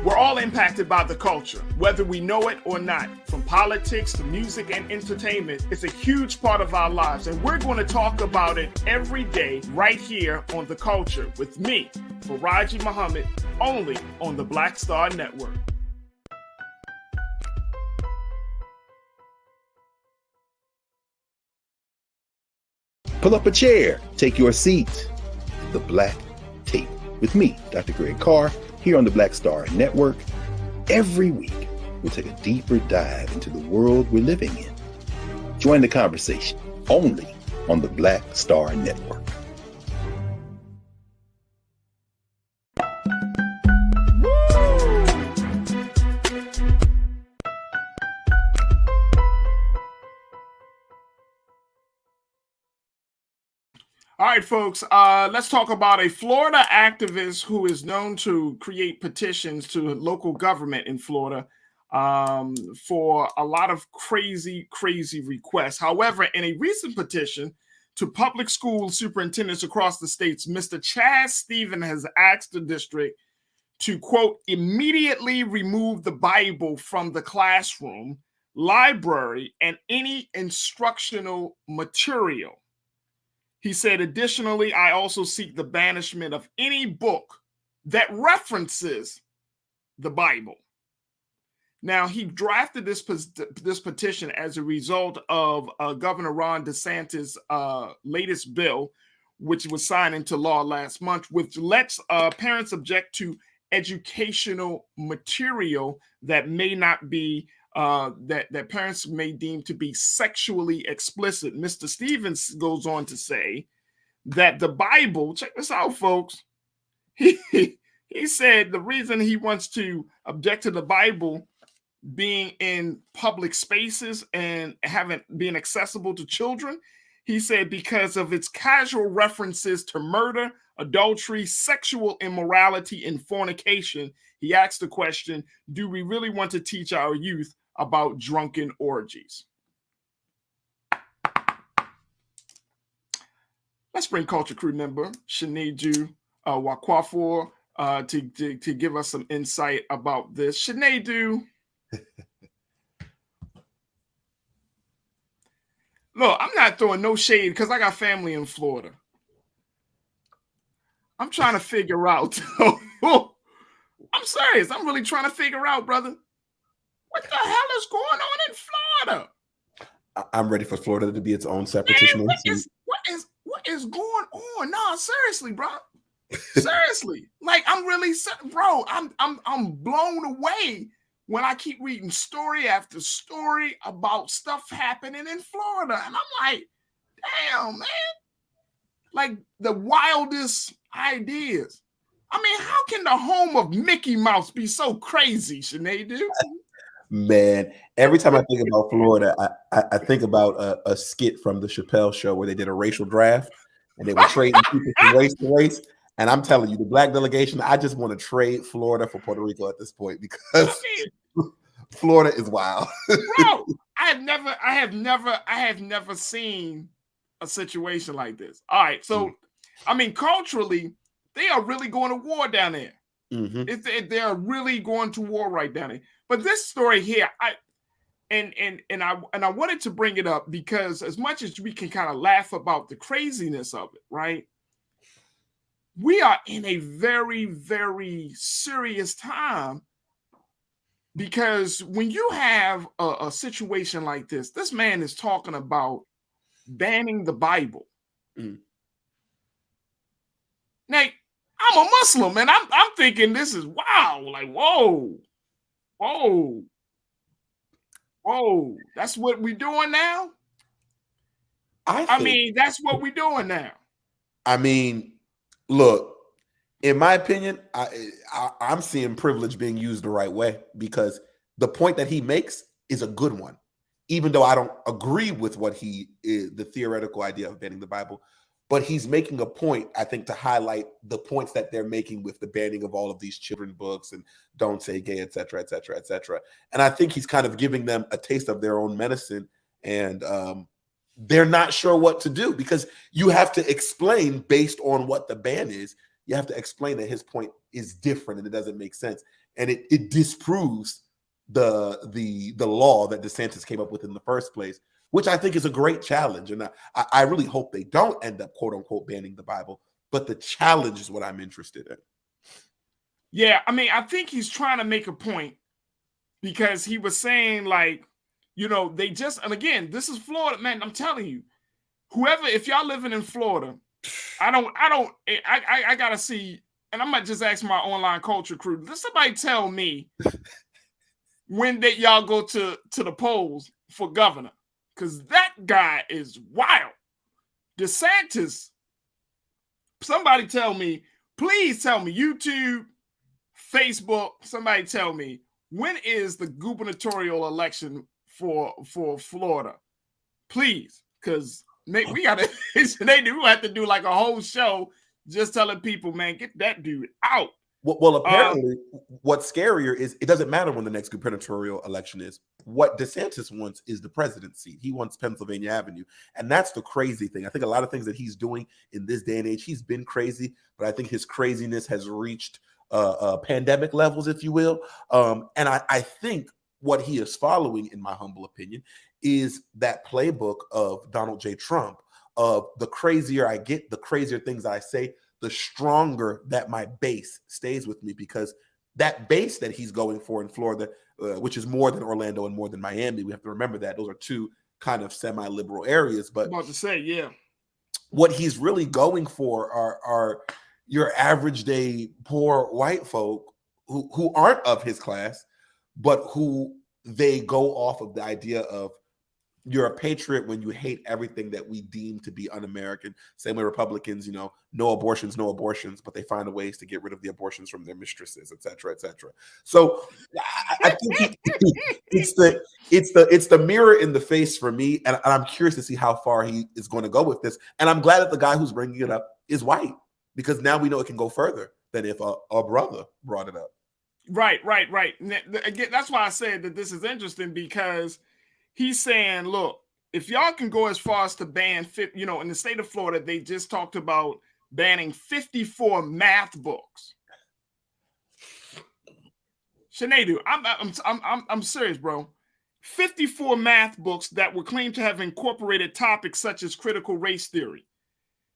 Speaker 1: We're all impacted by the culture, whether we know it or not. From politics to music and entertainment, it's a huge part of our lives, and we're going to talk about it every day right here on The Culture with me, Farajii Muhammad, only on the Black Star Network.
Speaker 4: Pull up a chair, take your seat. The Black Tape with me, Dr. Greg Carr, here on the Black Star Network. Every week, we'll take a deeper dive into the world we're living in. Join the conversation only on the Black Star Network.
Speaker 1: All right, folks, let's talk about a Florida activist who is known to create petitions to local government in Florida for a lot of crazy requests. However, in a recent petition to public school superintendents across the states, Mr. Chaz Stephen has asked the district to, quote, immediately remove the Bible from the classroom, library, and any instructional material. He said, additionally, I also seek the banishment of any book that references the Bible. Now, he drafted this petition as a result of Governor Ron DeSantis' latest bill, which was signed into law last month, which lets parents object to educational material that may not be that parents may deem to be sexually explicit. Mr. Stevens goes on to say that the Bible, check this out, folks. He said the reason he wants to object to the Bible being in public spaces and being accessible to children, he said because of its casual references to murder, adultery, sexual immorality, and fornication. He asked the question, do we really want to teach our youth about drunken orgies? Let's bring Culture Crew member Shinedu Wakwafor to give us some insight about this. Shinedu. Look, I'm not throwing no shade because I got family in Florida. I'm trying to figure out. I'm serious. I'm really trying to figure out, brother. What the hell is going on in Florida?
Speaker 7: I'm ready for Florida to be its own separatist nation.
Speaker 1: What is going on? No, seriously, bro. Seriously. Like, I'm really, bro, I'm blown away when I keep reading story after story about stuff happening in Florida. And I'm like, damn, man. Like the wildest ideas. I mean, how can the home of Mickey Mouse be so crazy, Shinedu?
Speaker 7: Man, every time I think about Florida, I think about a skit from the Chappelle Show where they did a racial draft and they were trading people from race to race. And I'm telling you, the black delegation, I just want to trade Florida for Puerto Rico at this point because Florida is wild.
Speaker 1: Bro, I have never seen a situation like this. All right, so I mean, culturally, they are really going to war down there. Mm-hmm. They are really going to war right down there. But this story here, I wanted to bring it up because as much as we can kind of laugh about the craziness of it, right? We are in a very, very serious time because when you have a situation like this man is talking about banning the Bible. Now, I'm a Muslim and I'm thinking this is wow, like whoa, that's what we're doing now. I mean, that's what we're doing now.
Speaker 7: I mean, look, in my opinion, I'm seeing privilege being used the right way because the point that he makes is a good one, even though I don't agree with what he is, the theoretical idea of banning the Bible. But he's making a point, I think, to highlight the points that they're making with the banning of all of these children's books and don't say gay, et cetera, et cetera, et cetera. And I think he's kind of giving them a taste of their own medicine. And they're not sure what to do because you have to explain based on what the ban is. You have to explain that his point is different and it doesn't make sense. And it disproves the law that DeSantis came up with in the first place, which I think is a great challenge. And I really hope they don't end up, quote unquote, banning the Bible. But the challenge is what I'm interested in.
Speaker 1: Yeah, I mean, I think he's trying to make a point because he was saying, like, you know, they just, and again, this is Florida, man. I'm telling you, whoever, if y'all living in Florida, I gotta see, and I might just ask my online culture crew. Does somebody tell me when did y'all go to the polls for governor? Because that guy is wild. DeSantis, somebody tell me, please tell me, YouTube, Facebook, somebody tell me, when is the gubernatorial election for Florida? Please, because we gotta. They do have to do like a whole show just telling people, man, get that dude out.
Speaker 7: Well, apparently, what's scarier is it doesn't matter when the next gubernatorial election is. What DeSantis wants is the presidency. He wants Pennsylvania Avenue. And that's the crazy thing. I think a lot of things that he's doing in this day and age, he's been crazy, but I think his craziness has reached pandemic levels, if you will. And I think what he is following, in my humble opinion, is that playbook of Donald J. Trump, of the crazier I get, the crazier things I say, the stronger that my base stays with me, because that base that he's going for in Florida, which is more than Orlando and more than Miami, we have to remember that those are two kind of semi-liberal areas. But
Speaker 1: I'm about to say, yeah,
Speaker 7: what he's really going for are your average day poor white folk who aren't of his class, but who they go off of the idea of you're a patriot when you hate everything that we deem to be un-American. Same way Republicans, no abortions, but they find ways to get rid of the abortions from their mistresses, et cetera, et cetera. So I think it's the mirror in the face for me, and I'm curious to see how far he is going to go with this. And I'm glad that the guy who's bringing it up is white, because now we know it can go further than if a brother brought it up.
Speaker 1: Right. Again, that's why I said that this is interesting, because he's saying, look, if y'all can go as far as to ban, in the state of Florida, they just talked about banning 54 math books. Sinead, I'm serious, bro. 54 math books that were claimed to have incorporated topics such as critical race theory.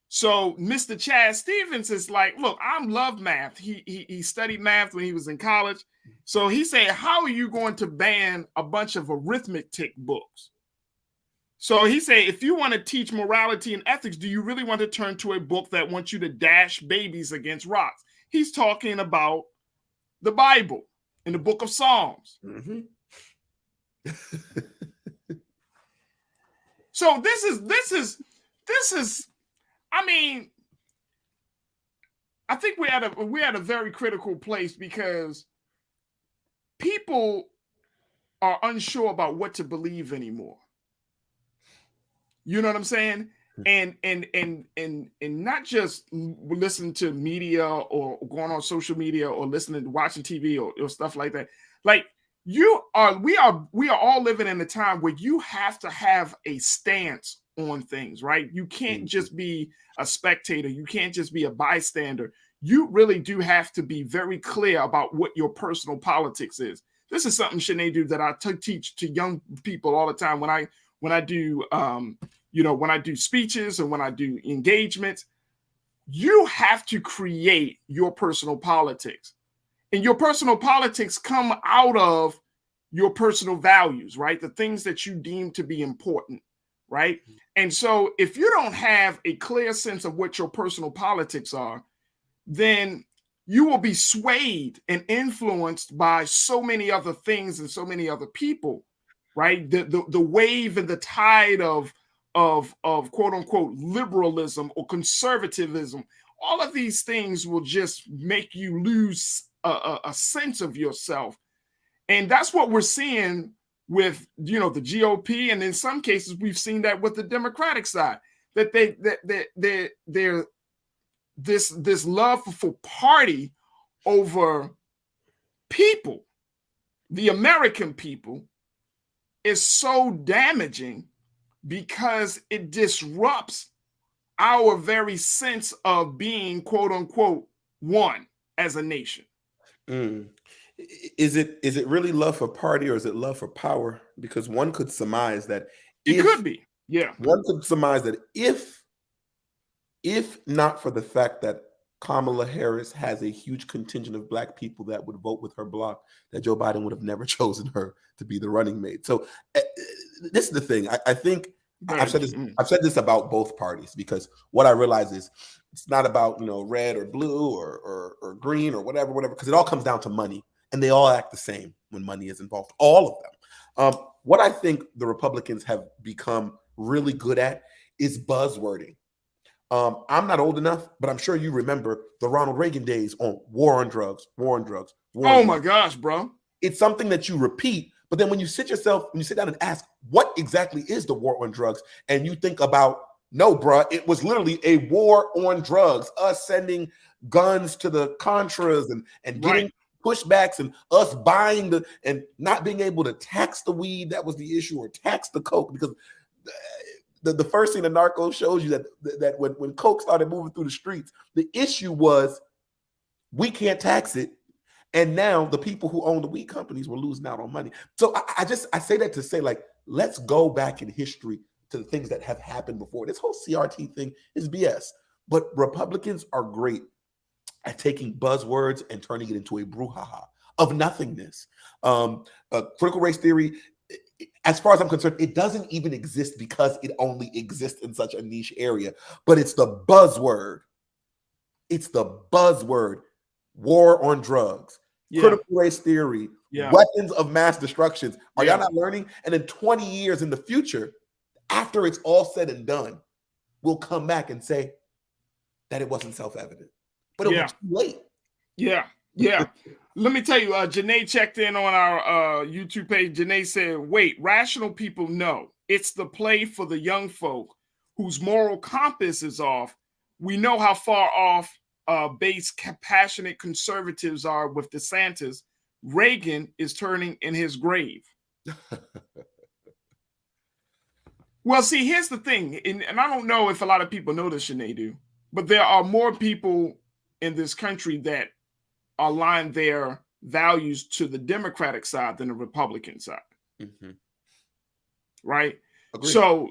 Speaker 1: So Mr. Chad Stevens is like, look, I love math. He studied math when he was in college. So he said, how are you going to ban a bunch of arithmetic books? So he said, if you want to teach morality and ethics, do you really want to turn to a book that wants you to dash babies against rocks? He's talking about the Bible in the book of Psalms.
Speaker 7: Mm-hmm.
Speaker 1: So this is, I mean, I think we're at a very critical place, because people are unsure about what to believe anymore. You know what I'm saying? And not just listen to media or going on social media or watching TV or stuff like that. Like we are all living in a time where you have to have a stance on things, right? You can't just be a spectator. You can't just be a bystander. You really do have to be very clear about what your personal politics is. This is something, Sinead, that I teach to young people all the time when I do when I do speeches and when I do engagements. You have to create your personal politics, and your personal politics come out of your personal values, right? The things that you deem to be important, right? And so if you don't have a clear sense of what your personal politics are, then you will be swayed and influenced by so many other things and so many other people, right? The wave and the tide of quote unquote liberalism or conservatism, all of these things will just make you lose a sense of yourself. And that's what we're seeing with, the GOP. And in some cases, we've seen that with the Democratic side, that they're this love for party over people, the American people, is so damaging, because it disrupts our very sense of being, quote unquote, one as a nation.
Speaker 7: Is it really love for party, or is it love for power? Because one could surmise that
Speaker 1: it could be. Yeah.
Speaker 7: One could surmise that if not for the fact that Kamala Harris has a huge contingent of Black people that would vote with her bloc, that Joe Biden would have never chosen her to be the running mate. So this is the thing. I think I've said this about both parties, because what I realize is it's not about red or blue or green or whatever, because it all comes down to money, and they all act the same when money is involved. All of them. What I think the Republicans have become really good at is buzzwording. I'm not old enough, but I'm sure you remember the Ronald Reagan days on war on drugs.
Speaker 1: My gosh, bro.
Speaker 7: It's something that you repeat, but then when you sit down and ask, what exactly is the war on drugs? And you think about No, bruh. It was literally a war on drugs. Us sending guns to the Contras and getting pushbacks, and us buying and not being able to tax the weed. That was the issue, or tax the coke, because the first thing the Narcos shows you that when coke started moving through the streets, the issue was we can't tax it. And now the people who own the weed companies were losing out on money. So I say that to say, like, let's go back in history to the things that have happened before. This whole CRT thing is BS. But Republicans are great at taking buzzwords and turning it into a brouhaha of nothingness. Critical race theory, as far as I'm concerned, it doesn't even exist because it only exists in such a niche area. But it's the buzzword. It's the buzzword. War on drugs. Critical race theory, weapons of mass destructions. Are y'all not learning? And in 20 years in the future, after it's all said and done, we'll come back and say that it wasn't self-evident. But it was too late.
Speaker 1: Yeah. Let me tell you, Janae checked in on our YouTube page. Janae said, wait, rational people know it's the play for the young folk whose moral compass is off. We know how far off base passionate conservatives are with DeSantis. Reagan is turning in his grave. Well, see, here's the thing, and I don't know if a lot of people know this, Sinead do, but there are more people in this country that align their values to the Democratic side than the Republican side. Right? Agreed.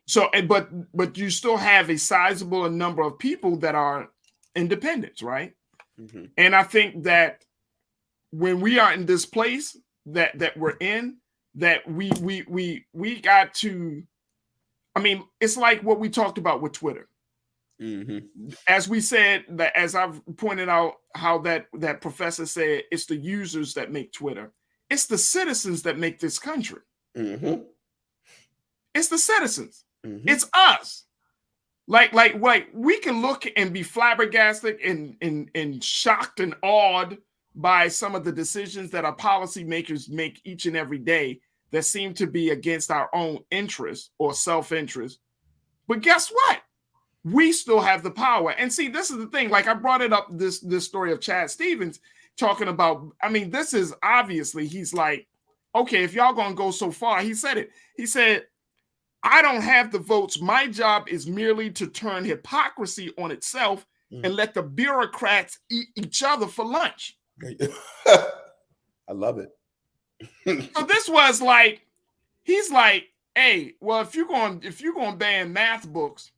Speaker 1: But you still have a sizable number of people that are independents, right? And I think that when we are in this place that we're in, that we got to, I mean, it's like what we talked about with Twitter. As we said, that as I've pointed out, how that professor said, it's the users that make Twitter. It's the citizens that make this country. It's the citizens. It's us. Like we can look and be flabbergasted and shocked and awed by some of the decisions that our policymakers make each and every day that seem to be against our own interest or self-interest. But guess what? We still have the power. And see, this is the thing. Like I brought it up, this story of Chad Stevens talking about, I mean, this is obviously, he's like, okay, if y'all gonna go so far, he said it. He said, I don't have the votes. My job is merely to turn hypocrisy on itself and let the bureaucrats eat each other for lunch.
Speaker 7: I love it.
Speaker 1: So this was like, he's like, hey, well, if you're going to ban math books,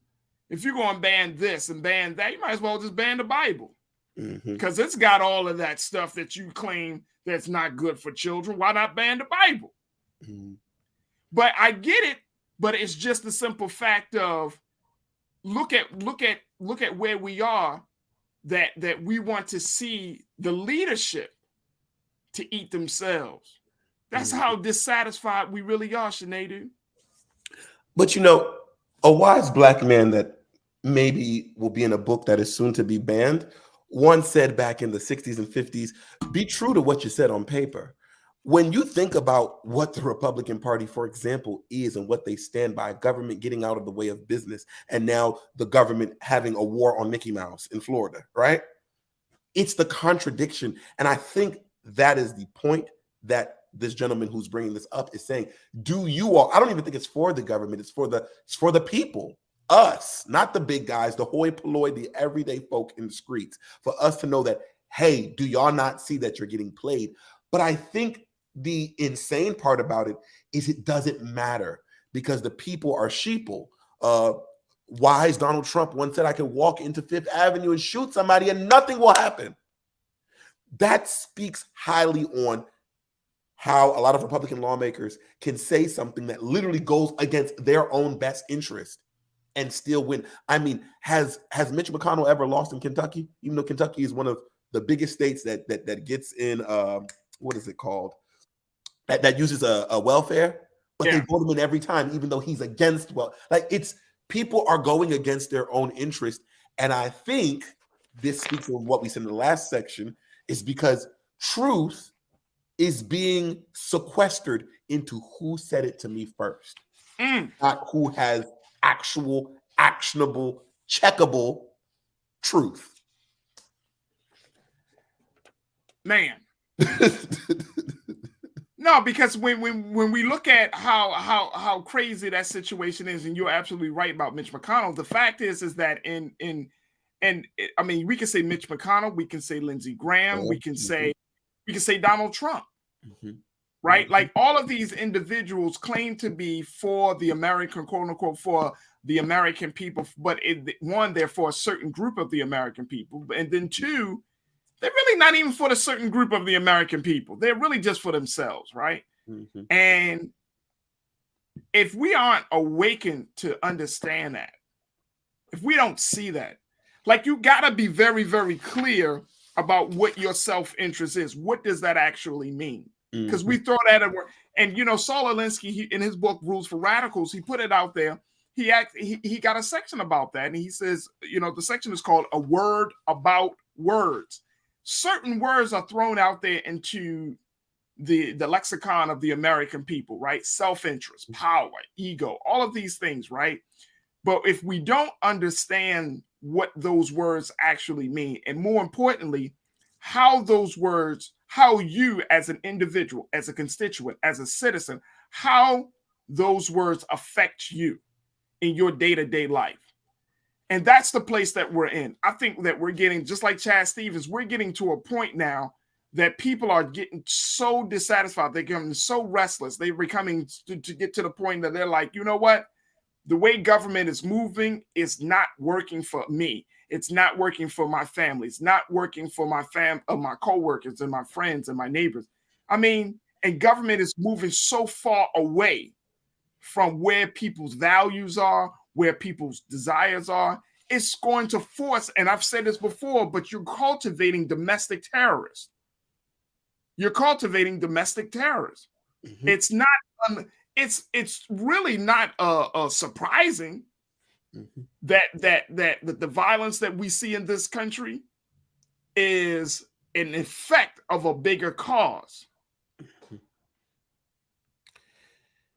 Speaker 1: if you're going to ban this and ban that, you might as well just ban the Bible. Because it's got all of that stuff that you claim that's not good for children. Why not ban the Bible? But I get it. But it's just the simple fact of look at where we are, that we want to see the leadership to eat themselves. That's how dissatisfied we really are, Sinead.
Speaker 7: But you know, a wise black man that maybe will be in a book that is soon to be banned once said back in the 60s and 50s, be true to what you said on paper. When you think about what the Republican Party, for example, is and what they stand by, government getting out of the way of business, and now the government having a war on Mickey Mouse in Florida, right? It's the contradiction. And I think that is the point that this gentleman who's bringing this up is saying, do you all, I don't even think it's for the government, it's for the people, us, not the big guys, the hoi polloi, the everyday folk in the streets, for us to know that, hey, do y'all not see that you're getting played? But I think the insane part about it is it doesn't matter because the people are sheeple. Wise Donald Trump once said, I can walk into Fifth Avenue and shoot somebody and nothing will happen. That speaks highly on how a lot of Republican lawmakers can say something that literally goes against their own best interest and still win. I mean, has Mitch McConnell ever lost in Kentucky? Even though Kentucky is one of the biggest states that gets in, what is it called? That uses a welfare, but they vote him in every time, even though he's against, it's people are going against their own interest. And I think this speaks of what we said in the last section, is because truth is being sequestered into who said it to me first, not who has actual actionable, checkable truth?
Speaker 1: Man. No, because when we look at how crazy that situation is, and you're absolutely right about Mitch McConnell, the fact is that I mean, we can say Mitch McConnell, we can say Lindsey Graham, we can say Donald Trump, right? Like all of these individuals claim to be for the American, quote unquote, for the American people, but one, they're for a certain group of the American people, and then two, they're really not even for the certain group of the American people. They're really just for themselves, right? And if we aren't awakened to understand that, if we don't see that, like you got to be very, very clear about what your self-interest is. What does that actually mean? Because we throw that at work. And, Saul Alinsky, in his book, Rules for Radicals, he put it out there. He got a section about that. And he says, the section is called A Word About Words. Certain words are thrown out there into the lexicon of the American people, right? Self-interest, power, ego, all of these things, right? But if we don't understand what those words actually mean, and more importantly, how those words, how you as an individual, as a constituent, as a citizen, how those words affect you in your day-to-day life. And that's the place that we're in. I think that we're getting, just like Chad Stevens, we're getting to a point now that people are getting so dissatisfied. They're getting so restless. They're becoming to get to the point that they're like, you know what? The way government is moving is not working for me. It's not working for my family. It's not working for my my coworkers and my friends and my neighbors. I mean, and government is moving so far away from where people's values are, where people's desires are. It's going to force, and I've said this before, but you're cultivating domestic terrorists. You're cultivating domestic terrorists. It's not, it's really not surprising that the violence that we see in this country is an effect of a bigger cause.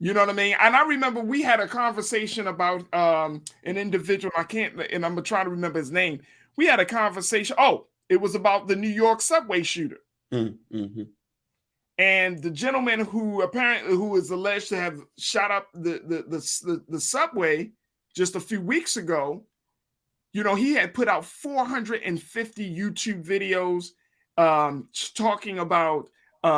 Speaker 1: You know what I mean? And I remember we had a conversation about an individual. And I'm trying to remember his name. We had a conversation. Oh, it was about the New York subway shooter. And the gentleman who is alleged to have shot up the subway just a few weeks ago, he had put out 450 YouTube videos talking about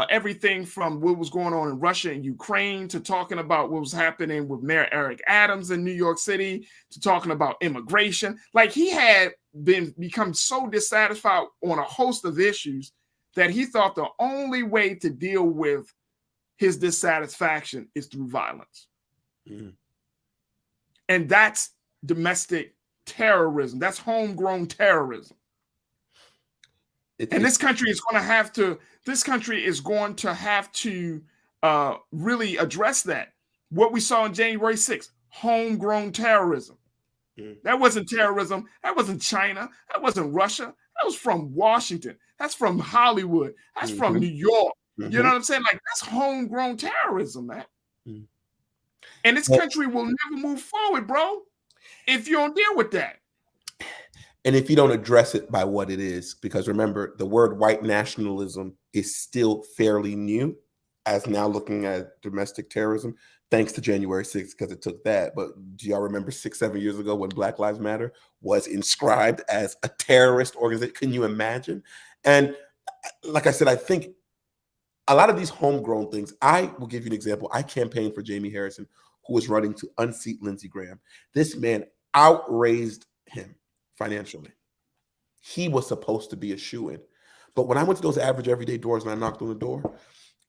Speaker 1: everything from what was going on in Russia and Ukraine to talking about what was happening with Mayor Eric Adams in New York City to talking about immigration. Like he had become so dissatisfied on a host of issues that he thought the only way to deal with his dissatisfaction is through violence. And that's domestic terrorism. That's homegrown terrorism. And this country is going to have to really address that. What we saw on January 6th, homegrown terrorism. That wasn't terrorism. That wasn't China. That wasn't Russia. That was from Washington. That's from Hollywood. That's from New York. You know what I'm saying? Like, that's homegrown terrorism, man. And this country will never move forward, bro, if you don't deal with that.
Speaker 7: And if you don't address it by what it is, because remember, the word white nationalism is still fairly new as now looking at domestic terrorism, thanks to January 6th, because it took that. But do y'all remember 6-7 years ago when Black Lives Matter was inscribed as a terrorist organization? Can you imagine? And like I said, I think a lot of these homegrown things, I will give you an example. I campaigned for Jamie Harrison, who was running to unseat Lindsey Graham. This man outraised him financially. He was supposed to be a shoo-in. But when I went to those average everyday doors and I knocked on the door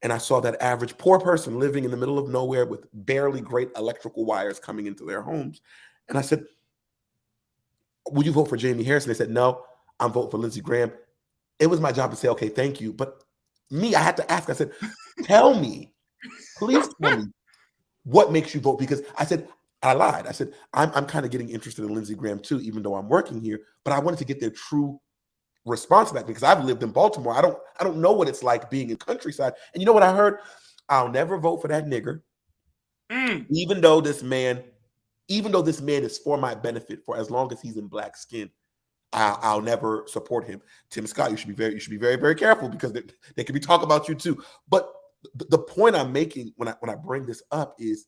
Speaker 7: and I saw that average poor person living in the middle of nowhere with barely great electrical wires coming into their homes, and I said, would you vote for Jamie Harrison? They said, no, I'm voting for Lindsey Graham. It was my job to say, okay, thank you. But me, I had to ask, I said, tell me, please tell me what makes you vote? Because I said, I lied. I said, I'm kind of getting interested in Lindsey Graham too, even though I'm working here, but I wanted to get their true response to that because I've lived in Baltimore. I don't know what it's like being in countryside. And you know what I heard? I'll never vote for that nigger, even though this man even though this man is for my benefit, for as long as he's in black skin, I'll never support him. Tim Scott, you should be very, very careful, because they could be talking about you too. But the point I'm making when I bring this up is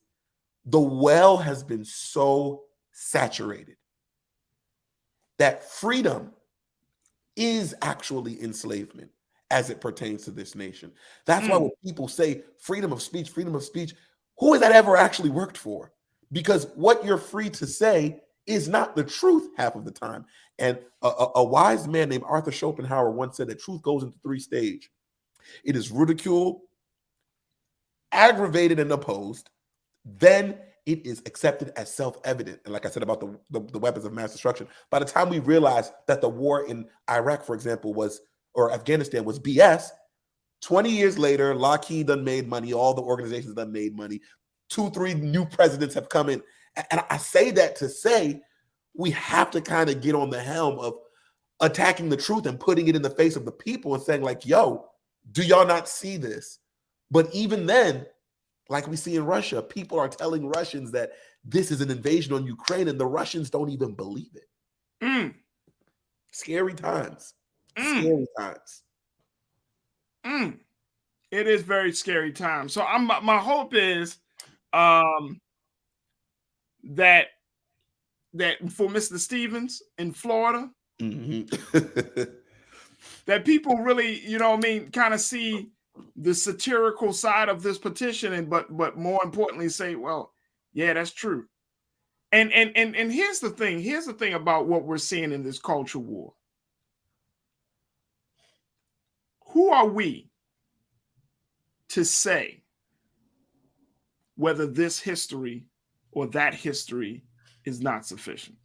Speaker 7: the well has been so saturated that freedom is actually enslavement as it pertains to this nation. That's why when people say freedom of speech, who has that ever actually worked for? Because what you're free to say is not the truth half of the time. And a wise man named Arthur Schopenhauer once said that truth goes into 3 stages. It is ridiculed, aggravated, and opposed. Then it is accepted as self-evident. And like I said about the weapons of mass destruction, by the time we realized that the war in Iraq, for example, or Afghanistan was BS, 20 years later, Lockheed done made money, all the organizations done made money, 2-3 new presidents have come in. And I say that to say we have to kind of get on the helm of attacking the truth and putting it in the face of the people and saying like, yo, do y'all not see this? But even then, like we see in Russia, people are telling Russians that this is an invasion on Ukraine, and the Russians don't even believe it. Scary times. Scary times.
Speaker 1: It is very scary time. So my hope is that for Mr. Stevens in Florida, that people really, kind of see the satirical side of this petition, but more importantly say, well, yeah, that's true. And here's the thing about what we're seeing in this culture war. Who are we to say whether this history or that history is not sufficient?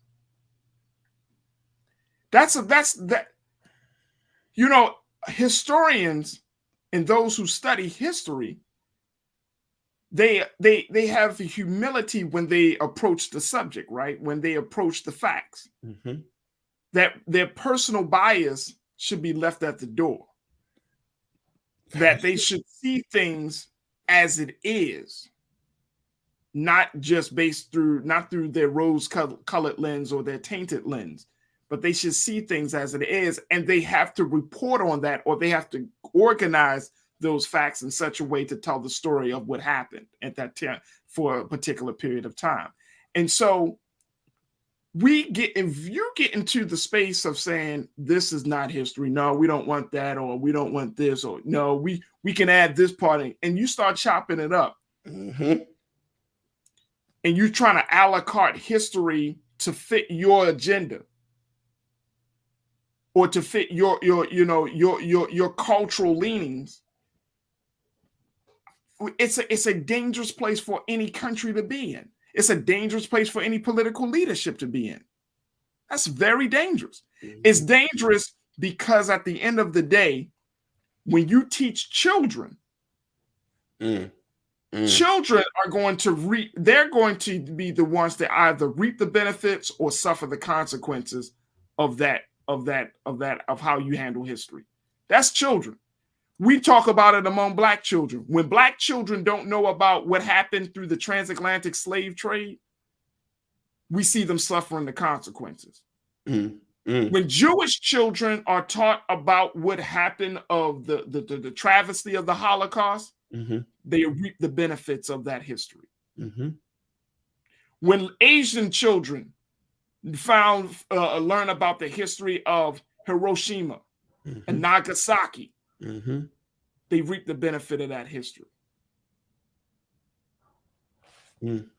Speaker 1: Historians and those who study history, they have the humility when they approach the subject, right? When they approach the facts, that their personal bias should be left at the door, that they should see things as it is, not just not through their rose-colored lens or their tainted lens, but they should see things as it is, and they have to report on that, or they have to organize those facts in such a way to tell the story of what happened at that time for a particular period of time. And so if you get into the space of saying this is not history, no, we don't want that, or we don't want this, or no, we can add this part in, and you start chopping it up, and you're trying to a la carte history to fit your agenda, or to fit your cultural leanings, it's a dangerous place for any country to be in. It's a dangerous place for any political leadership to be in. That's very dangerous. It's dangerous because at the end of the day, when you teach children, children are going to they're going to be the ones that either reap the benefits or suffer the consequences of how you handle history. That's children. We talk about it among Black children. When Black children don't know about what happened through the transatlantic slave trade, we see them suffering the consequences. When Jewish children are taught about what happened of the travesty of the Holocaust, they reap the benefits of that history. When Asian children learn about the history of Hiroshima and Nagasaki, they reap the benefit of that history. And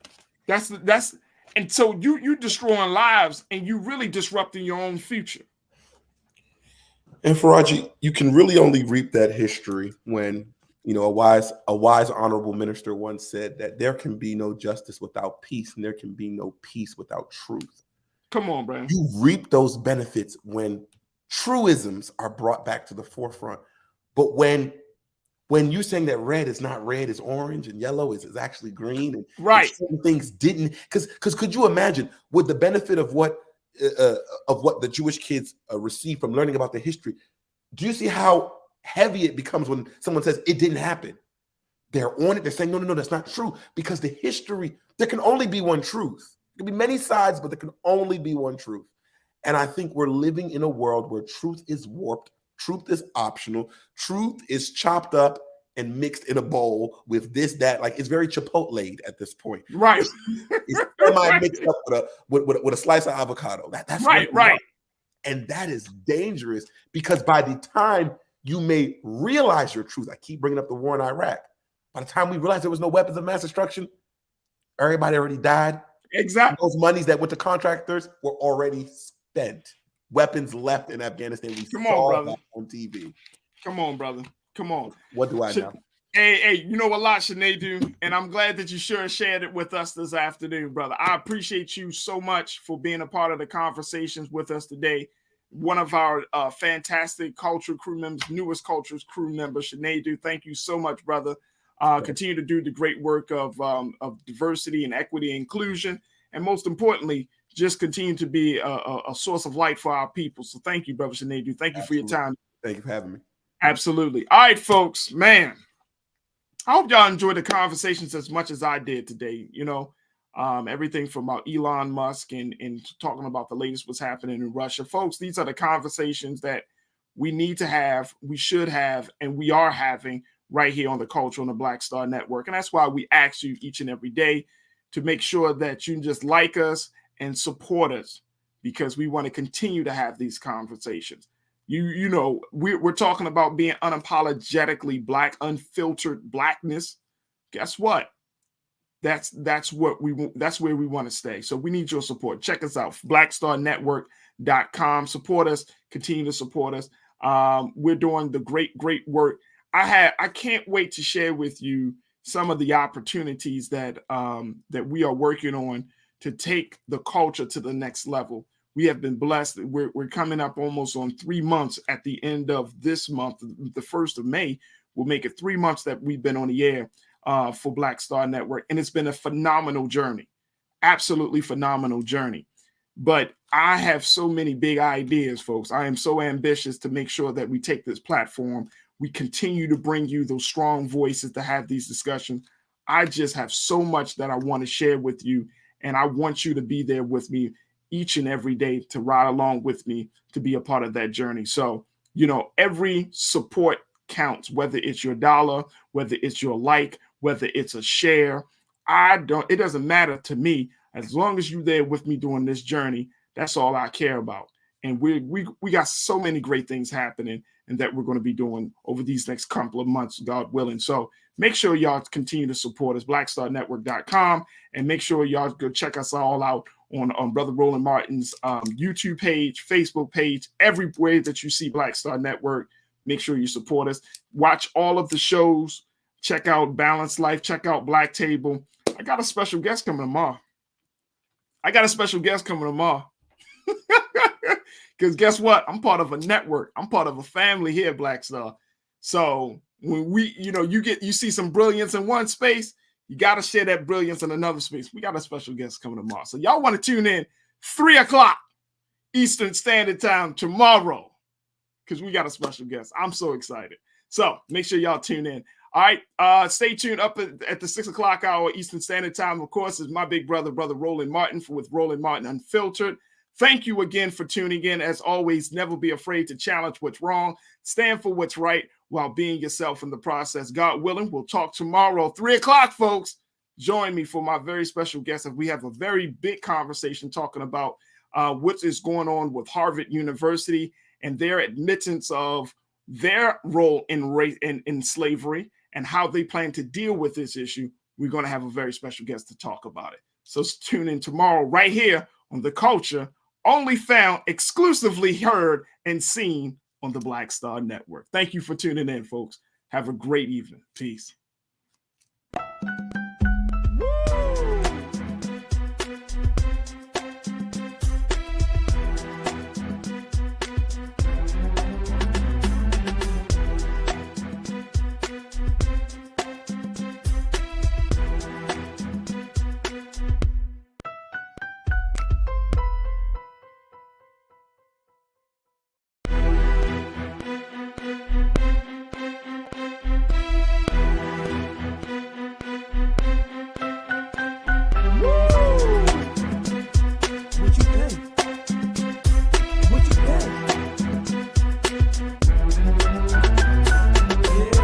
Speaker 1: so you destroying lives, and you really disrupting your own future.
Speaker 7: And Farajii, you can really only reap that history when, a wise honorable minister once said that there can be no justice without peace, and there can be no peace without truth.
Speaker 1: Come on, Brian.
Speaker 7: You reap those benefits when truisms are brought back to the forefront. But when you're saying that red is not red, it's orange, and yellow is actually green, and
Speaker 1: right,
Speaker 7: certain things didn't, because could you imagine, with the benefit of what the Jewish kids receive from learning about the history, do you see how heavy it becomes when someone says it didn't happen? They're on it. They're saying no, that's not true, because the history, there can only be one truth. There can be many sides, but there can only be one truth. And I think we're living in a world where truth is warped, truth is optional, truth is chopped up and mixed in a bowl with this, that. Like, it's very Chipotle at this point.
Speaker 1: Right.
Speaker 7: It's semi-mixed up with a slice of avocado. That's
Speaker 1: right, right.
Speaker 7: And that is dangerous, because by the time you may realize your truth, I keep bringing up the war in Iraq. By the time we realized there was no weapons of mass destruction, everybody already died.
Speaker 1: Exactly.
Speaker 7: Those monies that went to contractors were already spent. Weapons left in Afghanistan. We saw
Speaker 1: brother.
Speaker 7: that on TV.
Speaker 1: Come on, brother. Come on.
Speaker 7: What do I know?
Speaker 1: Hey, you know a lot, Sinedu, and I'm glad that you shared it with us this afternoon, brother. I appreciate you so much for being a part of the conversations with us today. One of our fantastic culture crew members, newest cultures crew member, Sinedu. Thank you so much, brother. Continue to do the great work of diversity and equity and inclusion, and most importantly, just continue to be a source of light for our people. So thank you, brother Sinedu. Thank you for your time.
Speaker 7: Thank you for having me.
Speaker 1: Absolutely. All right, folks, man. I hope y'all enjoyed the conversations as much as I did today. You know, everything from Elon Musk and talking about the latest what's happening in Russia. Folks, these are the conversations that we need to have, we should have, and we are having right here on the Culture on the Black Star Network. And that's why we ask you each and every day to make sure that you just like us and support us, because we want to continue to have these conversations. You know, we're talking about being unapologetically Black, unfiltered Blackness. Guess what? That's where we want to stay. So we need your support. Check us out, blackstarnetwork.com. Support us, continue to support us. We're doing the great work. I can't wait to share with you some of the opportunities that we are working on to take the culture to the next level. We have been blessed. We're coming up almost on 3 months at the end of this month. The 1st of May will make it 3 months that we've been on the air for Black Star Network. And it's been a phenomenal journey, absolutely phenomenal journey. But I have so many big ideas, folks. I am so ambitious to make sure that we take this platform. We continue to bring you those strong voices to have these discussions. I just have so much that I want to share with you. And I want you to be there with me each and every day, to ride along with me, to be a part of that journey. So, you know, every support counts, whether it's your dollar, whether it's your like, whether it's a share. It doesn't matter to me. As long as you're there with me during this journey, that's all I care about. And we got so many great things happening, and that we're going to be doing over these next couple of months, God willing. So make sure y'all continue to support us, blackstarnetwork.com, and make sure y'all go check us all out on Brother Roland Martin's YouTube page, Facebook page, everywhere that you see Black Star Network. Make sure you support us. Watch all of the shows. Check out Balanced Life. Check out Black Table. I got a special guest coming tomorrow. Because guess what? I'm part of a network. I'm part of a family here, Black Star. So when you see some brilliance in one space, you got to share that brilliance in another space. We got a special guest coming tomorrow. So y'all want to tune in 3 o'clock Eastern Standard Time tomorrow, because we got a special guest. I'm so excited. So make sure y'all tune in. All right. Stay tuned up at the 6 o'clock hour Eastern Standard Time. Of course, is my big brother Roland Martin with Roland Martin Unfiltered. Thank you again for tuning in. As always, never be afraid to challenge what's wrong. Stand for what's right while being yourself in the process. God willing, we'll talk tomorrow, 3 o'clock, folks. Join me for my very special guest. We have a very big conversation talking about what is going on with Harvard University and their admittance of their role in slavery and how they plan to deal with this issue. We're going to have a very special guest to talk about it. So tune in tomorrow right here on The Culture, only found, exclusively heard, and seen on the Black Star Network. Thank you for tuning in, folks. Have a great evening. Peace.